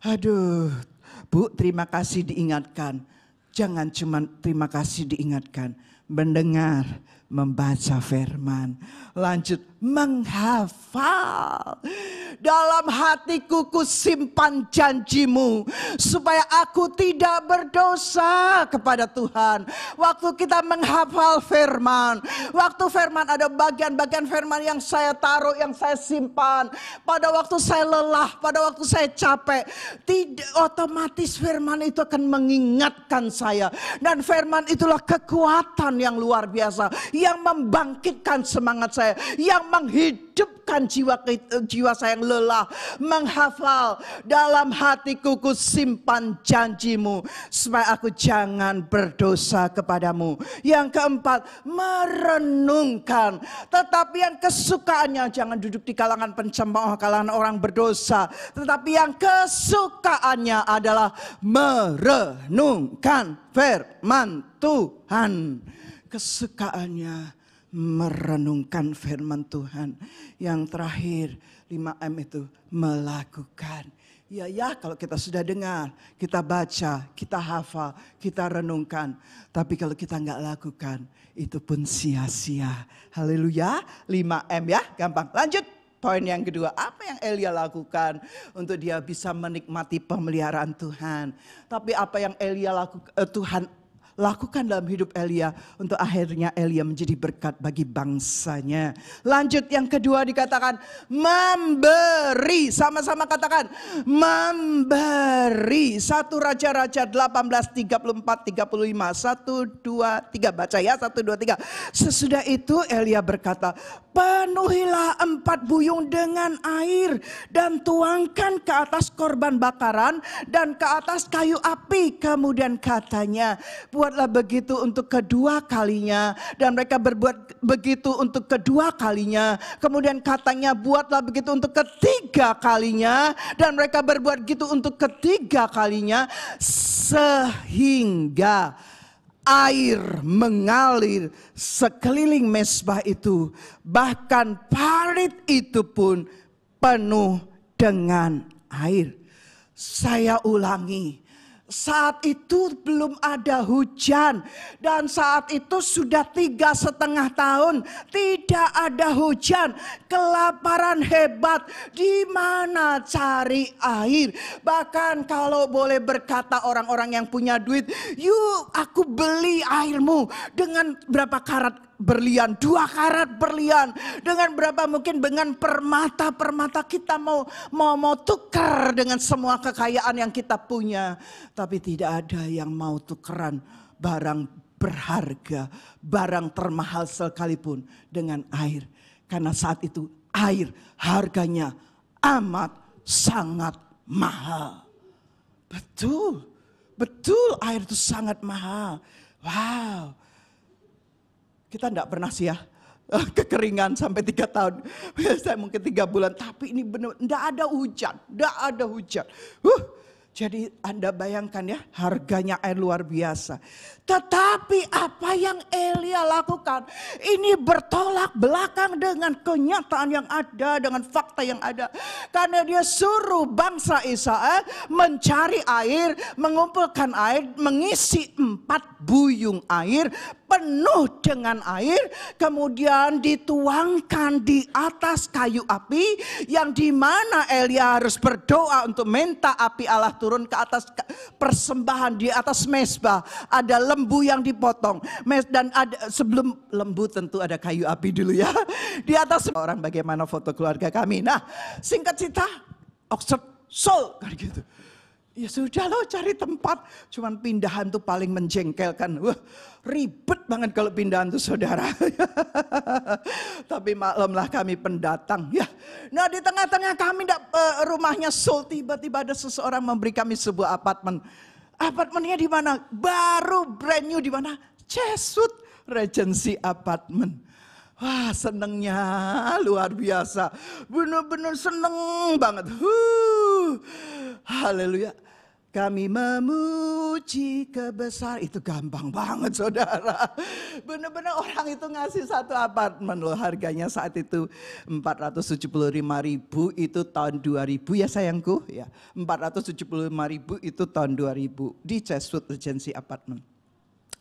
Speaker 1: Aduh, Bu, terima kasih diingatkan. Jangan cuma terima kasih diingatkan. Mendengar, membaca firman. Lanjut, menghafal. Dalam hatiku kusimpan janjimu, supaya aku tidak berdosa kepada Tuhan. Waktu kita menghafal firman, waktu firman ada bagian-bagian firman yang saya taruh, yang saya simpan. Pada waktu saya lelah, pada waktu saya capek, tidak otomatis firman itu akan mengingatkan saya. Dan firman itulah kekuatan yang luar biasa, yang membangkitkan semangat saya, yang menghidupkan jiwa saya yang lelah. Menghafal, dalam hatiku kusimpan janjimu, supaya aku jangan berdosa kepadamu. Yang keempat, merenungkan. Tetapi yang kesukaannya, jangan duduk di kalangan pencemooh, kalangan orang berdosa. Tetapi yang kesukaannya adalah merenungkan firman Tuhan. Kesukaannya merenungkan firman Tuhan. Yang terakhir 5M itu melakukan. Ya kalau kita sudah dengar, kita baca, kita hafal, kita renungkan. Tapi kalau kita nggak lakukan, itu pun sia-sia. Haleluya, 5M ya, gampang. Lanjut, poin yang kedua, apa yang Elia lakukan untuk dia bisa menikmati pemeliharaan Tuhan. Tapi apa yang Elia Tuhan lakukan dalam hidup Elia untuk akhirnya Elia menjadi berkat bagi bangsanya. Lanjut, yang kedua dikatakan memberi. Sama-sama katakan memberi. 1 Raja-Raja 18:34-35. 1, 2, 3. Baca ya, 1, 2, 3. Sesudah itu Elia berkata, penuhilah 4 buyung dengan air dan tuangkan ke atas korban bakaran dan ke atas kayu api. Kemudian katanya, buatlah begitu untuk kedua kalinya. Dan mereka berbuat begitu untuk kedua kalinya. Kemudian katanya, buatlah begitu untuk ketiga kalinya. Dan mereka berbuat gitu untuk ketiga kalinya. Sehingga air mengalir sekeliling mezbah itu. Bahkan parit itu pun penuh dengan air. Saya ulangi. Saat itu belum ada hujan. Dan saat itu sudah 3,5 tahun tidak ada hujan. Kelaparan hebat. Di mana cari air? Bahkan kalau boleh berkata orang-orang yang punya duit, yuk aku beli airmu dengan berapa karat berlian, 2 karat berlian, dengan berapa mungkin dengan permata kita mau tukar dengan semua kekayaan yang kita punya. Tapi tidak ada yang mau tukeran barang berharga, barang termahal sekalipun dengan air. Karena saat itu air harganya amat sangat mahal. Betul air itu sangat mahal. Wow. Kita enggak pernah sih ya kekeringan sampai 3 tahun. Saya mungkin 3 bulan. Tapi ini benar enggak ada hujan. Jadi Anda bayangkan ya, harganya air luar biasa. Tetapi apa yang Elia lakukan ini bertolak belakang dengan kenyataan yang ada, dengan fakta yang ada. Karena dia suruh bangsa Israel mencari air, mengumpulkan air, mengisi 4 buyung air penuh dengan air, kemudian dituangkan di atas kayu api, yang dimana Elia harus berdoa untuk minta api Allah turun ke atas persembahan di atas mezbah. Ada lembu yang dipotong, dan ada sebelum lembu tentu ada kayu api dulu ya. Di atas orang bagaimana foto keluarga kami. Nah, singkat cerita, Oxford Seoul kan gitu. Ya sudah loh, cari tempat. Cuman pindahan tuh paling menjengkelkan. Wah, ribet banget kalau pindahan tuh saudara. Tapi maklumlah kami pendatang ya. Nah di tengah-tengah kami rumahnya Seoul, tiba-tiba ada seseorang memberi kami sebuah apartemen. Apartemennya di mana? Baru brand new, di mana? Jesuit Regency Apartment. Wah, senengnya luar biasa. Benar-benar seneng banget. Haleluya. Kami memuji kebesaran. Itu gampang banget saudara. Benar-benar orang itu ngasih 1 apartemen loh. Harganya saat itu 475.000, itu tahun 2000 ya sayangku. Ya, 475.000 itu tahun 2000 di Jesuit Regency Apartment.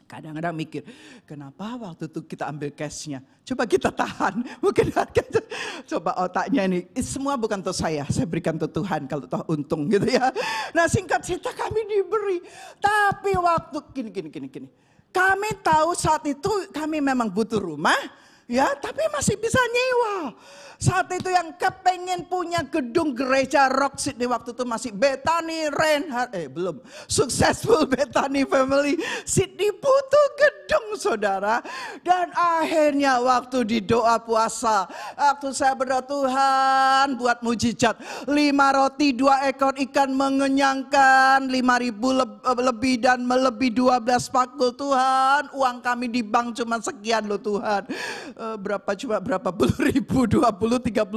Speaker 1: Kadang-kadang mikir, kenapa waktu itu kita ambil cashnya? Coba kita tahan, mungkin harganya. Coba otaknya ini, semua bukan untuk saya berikan untuk Tuhan kalau toh untung gitu ya. Nah singkat cerita kami diberi, tapi waktu gini. Kami tahu saat itu kami memang butuh rumah, ya tapi masih bisa nyewa. Saat itu yang kepengen punya gedung gereja Rock Sydney waktu itu masih Bethany Reinhardt, belum Successful Bethany Family Sydney butuh gedung saudara. Dan akhirnya waktu di doa puasa, waktu saya berdoa Tuhan buat mujizat, 5 roti 2 ekor ikan mengenyangkan 5.000 lebih dan melebih 12 pakul Tuhan. Uang kami di bank cuma sekian loh Tuhan. Berapa puluh ribu, 30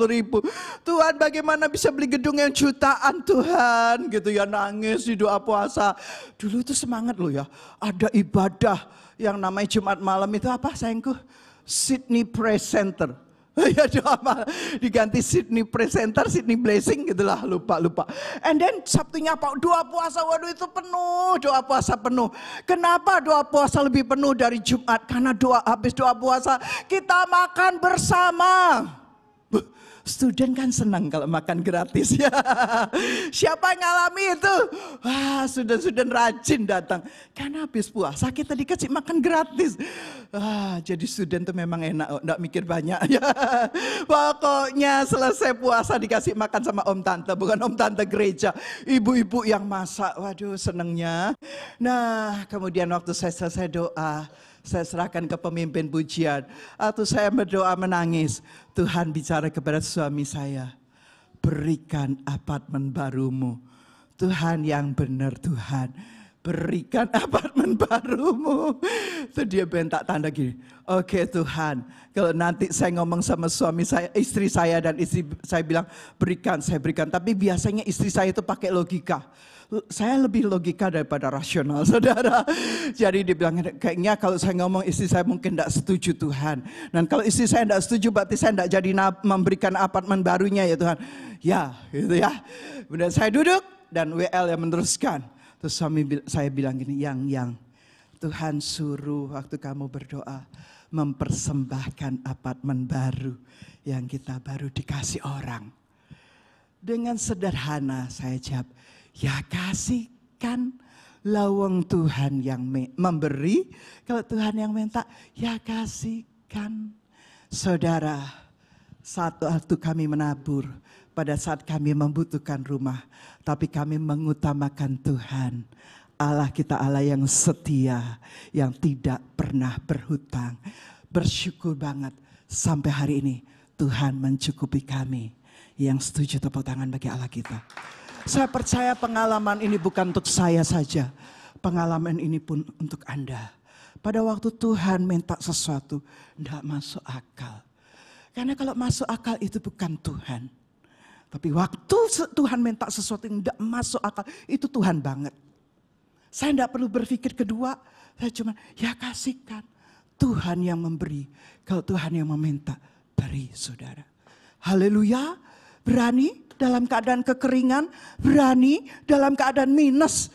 Speaker 1: ribu. Tuhan bagaimana bisa beli gedung yang jutaan Tuhan gitu ya, nangis di doa puasa. Dulu itu semangat loh ya, ada ibadah yang namanya Jumat malam itu apa sayangku? Sydney Praise Center. Ya doa malam diganti Sydney Praise Center, Sydney Blessing gitulah, lupa. And then Sabtunya apa? Doa puasa, waduh itu penuh, doa puasa penuh. Kenapa doa puasa lebih penuh dari Jumat? Karena habis doa puasa kita makan bersama. Student kan senang kalau makan gratis ya. Siapa yang ngalami itu? Wah, student rajin datang. Karena habis puasa kita dikasih makan gratis. Jadi student tuh memang enak, enggak mikir banyak ya. Pokoknya selesai puasa dikasih makan sama om tante, bukan om tante gereja. Ibu-ibu yang masak, waduh senengnya. Nah, kemudian waktu saya selesai doa, saya serahkan ke pemimpin pujian. Atau saya berdoa menangis. Tuhan bicara kepada suami saya. Berikan apartemen barumu. Tuhan yang benar Tuhan. Berikan apartemen barumu. Itu dia bentak tanda gini. Oke Tuhan. Kalau nanti saya ngomong sama suami saya, istri saya dan istri saya bilang berikan, saya berikan. Tapi biasanya istri saya itu pakai logika. Saya lebih logika daripada rasional, saudara. Jadi dibilang kayaknya kalau saya ngomong istri saya mungkin tidak setuju Tuhan. Dan kalau istri saya tidak setuju berarti saya tidak jadi memberikan apartemen barunya ya Tuhan. Ya gitu ya. Kemudian saya duduk dan WL yang meneruskan. Terus saya bilang gini, yang Tuhan suruh waktu kamu berdoa mempersembahkan apartemen baru yang kita baru dikasih orang. Dengan sederhana saya jawab, ya kasihkan, lawang Tuhan yang memberi, kalau Tuhan yang minta, ya kasihkan. Saudara, saat waktu kami menabur, pada saat kami membutuhkan rumah, tapi kami mengutamakan Tuhan. Allah kita Allah yang setia, yang tidak pernah berhutang. Bersyukur banget sampai hari ini Tuhan mencukupi kami. Yang setuju tepuk tangan bagi Allah kita. Saya percaya pengalaman ini bukan untuk saya saja. Pengalaman ini pun untuk Anda. Pada waktu Tuhan minta sesuatu, tidak masuk akal. Karena kalau masuk akal itu bukan Tuhan. Tapi waktu Tuhan minta sesuatu yang tidak masuk akal, itu Tuhan banget. Saya tidak perlu berpikir kedua, saya cuma ya kasihkan. Tuhan yang memberi, kalau Tuhan yang meminta, beri saudara. Haleluya, berani dalam keadaan kekeringan, berani dalam keadaan minus.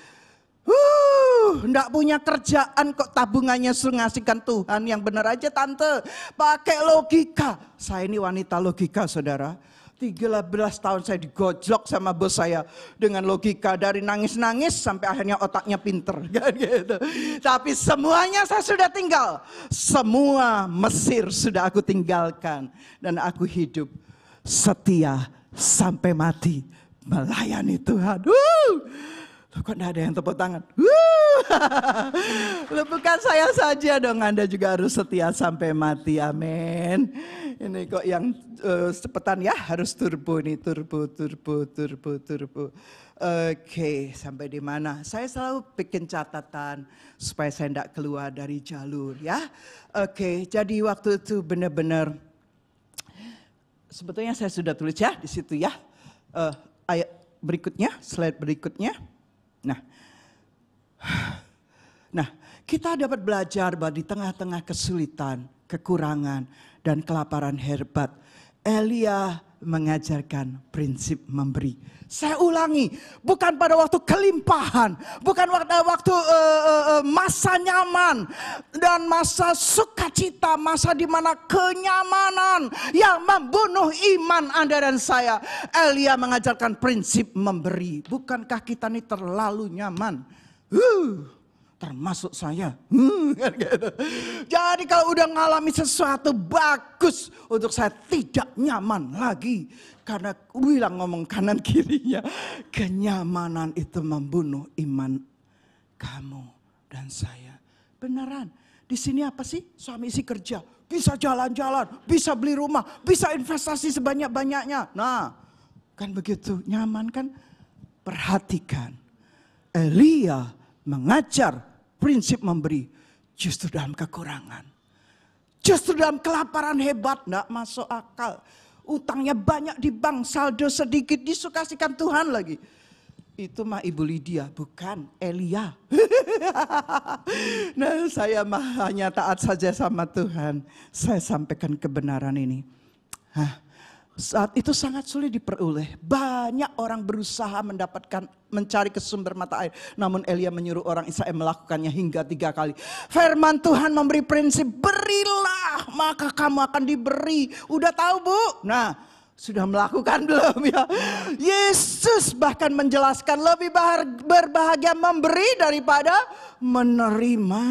Speaker 1: Nggak punya kerjaan kok tabungannya suruh ngasihkan Tuhan. Yang benar aja tante, pakai logika. Saya ini wanita logika saudara. 13 tahun saya digojlok sama bos saya dengan logika, dari nangis-nangis sampai akhirnya otaknya pinter kan gitu. Tapi semuanya saya sudah tinggal. Semua Mesir sudah aku tinggalkan dan aku hidup setia sampai mati melayani Tuhan. Loh, kok tidak ada yang tepuk tangan? Loh, bukan saya saja dong, Anda juga harus setia sampai mati, amin. Ini kok yang cepetan ya, harus turbo nih, turbo. Oke, sampai di mana? Saya selalu bikin catatan supaya saya tidak keluar dari jalur ya. Oke, jadi waktu itu benar-benar, sebetulnya saya sudah tulis ya di situ ya. Ayat berikutnya, slide berikutnya. Nah, kita dapat belajar bahwa di tengah-tengah kesulitan, kekurangan, dan kelaparan hebat, Elia mengajarkan prinsip memberi. Saya ulangi, bukan pada waktu kelimpahan, bukan pada waktu masa nyaman dan masa sukacita, masa di mana kenyamanan yang membunuh iman Anda dan saya. Elia mengajarkan prinsip memberi. Bukankah kita ini terlalu nyaman? Termasuk saya. Jadi kalau udah ngalami sesuatu bagus, untuk saya tidak nyaman lagi. Karena bilang ngomong kanan kirinya, kenyamanan itu membunuh iman kamu dan saya. Beneran, di sini apa sih? Suami istri kerja, bisa jalan-jalan, bisa beli rumah, bisa investasi sebanyak-banyaknya. Nah, kan begitu nyaman kan? Perhatikan, Elia mengajar prinsip memberi justru dalam kekurangan. Justru dalam kelaparan hebat, enggak masuk akal. Utangnya banyak di bank, saldo sedikit, disukasikan Tuhan lagi. Itu mah Ibu Lydia, bukan Elia. Nah, saya mah hanya taat saja sama Tuhan. Saya sampaikan kebenaran ini. Saat itu sangat sulit diperoleh. Banyak orang berusaha mencari ke sumber mata air. Namun Elia menyuruh orang Israel melakukannya hingga 3 kali. Firman Tuhan memberi prinsip, berilah maka kamu akan diberi. Udah tahu Bu? Nah, sudah melakukan belum ya? Yesus bahkan menjelaskan lebih berbahagia memberi daripada menerima.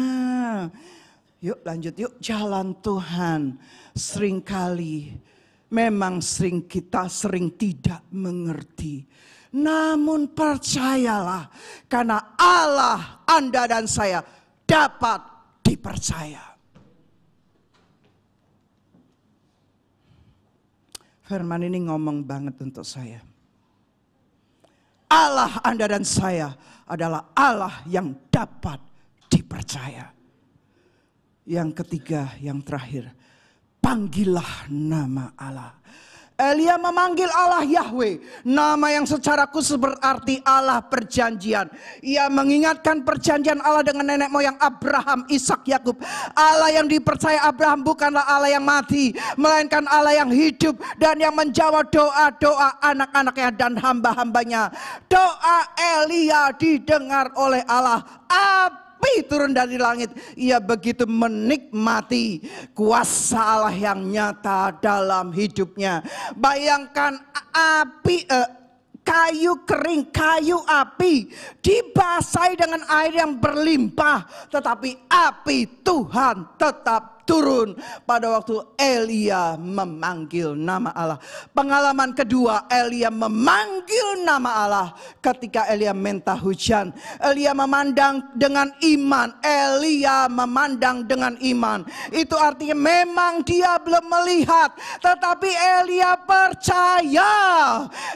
Speaker 1: Yuk lanjut yuk, jalan Tuhan seringkali memang kita sering tidak mengerti. Namun percayalah, karena Allah, Anda dan saya dapat dipercaya. Firman ini ngomong banget untuk saya. Allah, Anda dan saya adalah Allah yang dapat dipercaya. Yang ketiga, yang terakhir, panggillah nama Allah. Elia memanggil Allah Yahweh, nama yang secara khusus berarti Allah perjanjian. Ia mengingatkan perjanjian Allah dengan nenek moyang Abraham, Ishak, Yakub. Allah yang dipercaya Abraham bukanlah Allah yang mati, melainkan Allah yang hidup dan yang menjawab doa-doa anak-anaknya dan hamba-hambanya. Doa Elia didengar oleh Allah. Api turun dari langit. Ia begitu menikmati kuasa Allah yang nyata dalam hidupnya. Bayangkan api, kayu kering, kayu api dibasahi dengan air yang berlimpah, tetapi api Tuhan tetap turun pada waktu Elia memanggil nama Allah. Pengalaman kedua, Elia memanggil nama Allah ketika Elia minta hujan. Elia memandang dengan iman. Elia memandang dengan iman. Itu artinya memang dia belum melihat, tetapi Elia percaya.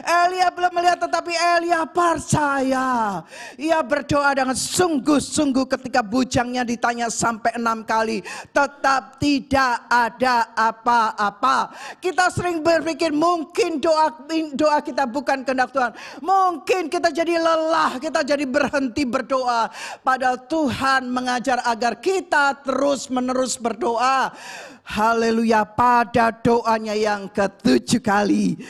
Speaker 1: Elia belum melihat, tetapi Elia percaya. Ia berdoa dengan sungguh-sungguh ketika bujangnya ditanya sampai 6 kali. Tetap tidak ada apa-apa. Kita sering berpikir mungkin doa kita bukan kehendak Tuhan. Mungkin kita jadi lelah, kita jadi berhenti berdoa. Padahal Tuhan mengajar agar kita terus menerus berdoa. Haleluya, pada doanya yang ke-7 kali.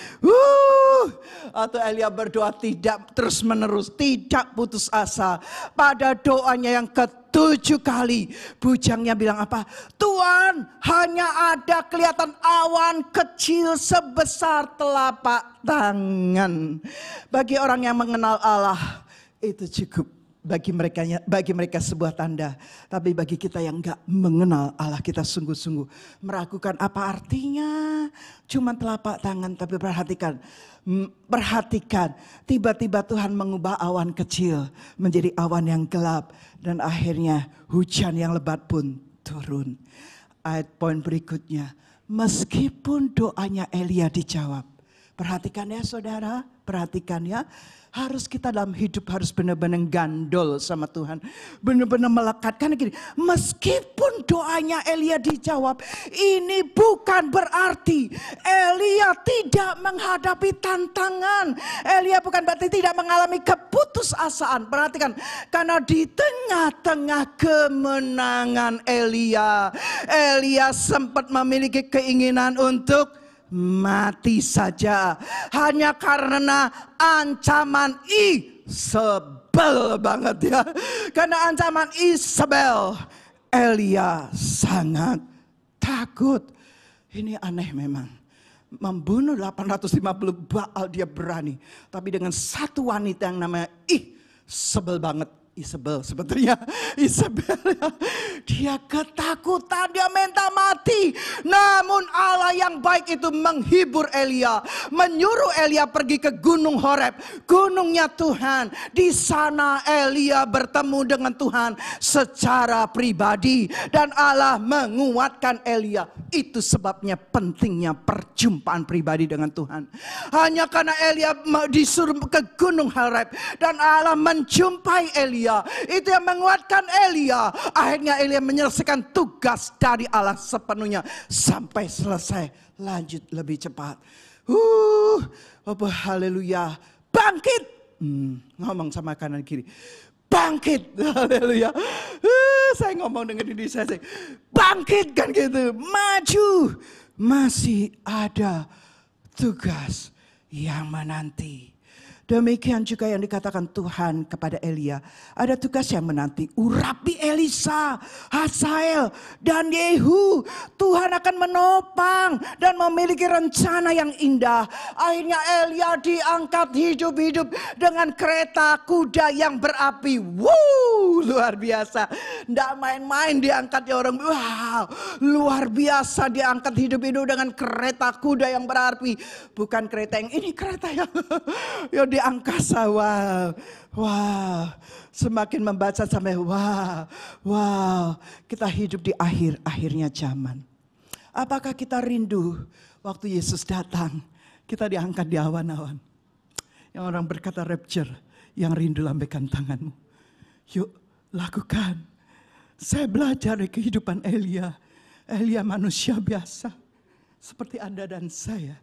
Speaker 1: Atau Elia berdoa tidak terus menerus, tidak putus asa. Pada doanya yang ke-7 kali, bujangnya bilang apa? Tuhan, hanya ada kelihatan awan kecil sebesar telapak tangan. Bagi orang yang mengenal Allah, itu cukup. Bagi mereka sebuah tanda. Tapi bagi kita yang enggak mengenal Allah, kita sungguh-sungguh meragukan apa artinya cuma telapak tangan. Tapi perhatikan, tiba-tiba Tuhan mengubah awan kecil menjadi awan yang gelap, dan akhirnya hujan yang lebat pun turun. Ayat poin berikutnya, meskipun doanya Elia dijawab. Perhatikan ya saudara, perhatikan ya. Harus kita dalam hidup harus benar-benar gandol sama Tuhan. Benar-benar melekat. Karena gini, meskipun doanya Elia dijawab, ini bukan berarti Elia tidak menghadapi tantangan. Elia bukan berarti tidak mengalami keputusasaan. Perhatikan, karena di tengah-tengah kemenangan Elia sempat memiliki keinginan untuk mati saja. Hanya karena ancaman Isabel banget ya. Karena ancaman Isabel, Elia sangat takut. Ini aneh memang. Membunuh 850 Baal dia berani. Tapi dengan satu wanita yang namanya sebel banget. Isabel sebetulnya. Isabel ya. Dia ketakutan, dia minta mati. Namun Allah yang baik itu menghibur Elia. Menyuruh Elia pergi ke Gunung Horeb. Gunungnya Tuhan. Di sana Elia bertemu dengan Tuhan secara pribadi. Dan Allah menguatkan Elia. Itu sebabnya pentingnya perjumpaan pribadi dengan Tuhan. Hanya karena Elia disuruh ke Gunung Horeb. Dan Allah menjumpai Elia. Itu yang menguatkan Elia. Akhirnya Elia menyelesaikan tugas dari Allah sepenuhnya. Sampai selesai. Lanjut lebih cepat. Haleluya. Bangkit. Ngomong sama kanan kiri. Bangkit. Haleluya. Saya ngomong dengan diri saya. Bangkit kan gitu. Maju. Masih ada tugas yang menanti. Demikian juga yang dikatakan Tuhan kepada Elia. Ada tugas yang menanti. Urapi Elisa, Hazael, dan Yehu. Tuhan akan menopang dan memiliki rencana yang indah. Akhirnya Elia diangkat hidup-hidup dengan kereta kuda yang berapi. Wow, luar biasa. Tidak main-main diangkatnya orang. Wow, luar biasa diangkat hidup-hidup dengan kereta kuda yang berapi. Bukan kereta yang ini, kereta yang di angkasa. Wow. Semakin membaca sampai wow. Kita hidup di akhirnya zaman. Apakah kita rindu waktu Yesus datang, kita diangkat di awan-awan? Yang orang berkata rapture, yang rindu lambaikan tanganmu. Yuk lakukan. Saya belajar dari kehidupan Elia. Elia manusia biasa seperti Anda dan saya.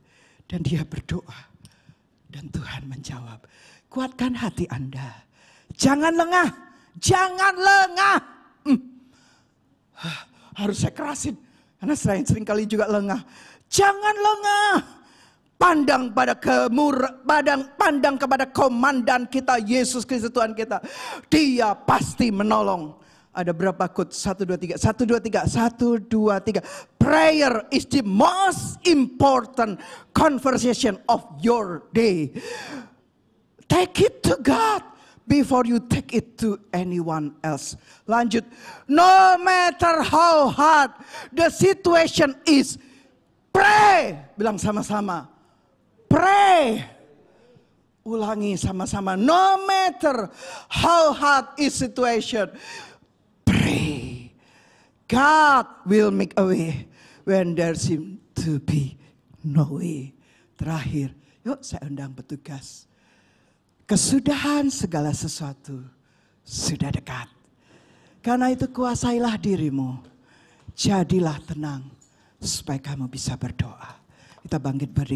Speaker 1: Dan dia berdoa. Dan Tuhan menjawab, kuatkan hati Anda. Jangan lengah, jangan lengah. Harus saya kerasin, karena saya seringkali juga lengah. Jangan lengah. Pandang kepada komandan kita, Yesus Kristus Tuhan kita. Dia pasti menolong. Ada berapa quote? 1, 2, 3. 1, 2, 3. 1, 2, 3. Prayer is the most important conversation of your day. Take it to God before you take it to anyone else. Lanjut. No matter how hard the situation is, pray. Bilang sama-sama. Pray. Ulangi sama-sama. No matter how hard is situation, pray. God will make a way when there seems to be no way. Terakhir, yuk saya undang petugas. Kesudahan segala sesuatu sudah dekat. Karena itu kuasailah dirimu. Jadilah tenang supaya kamu bisa berdoa. Kita bangkit berdiri.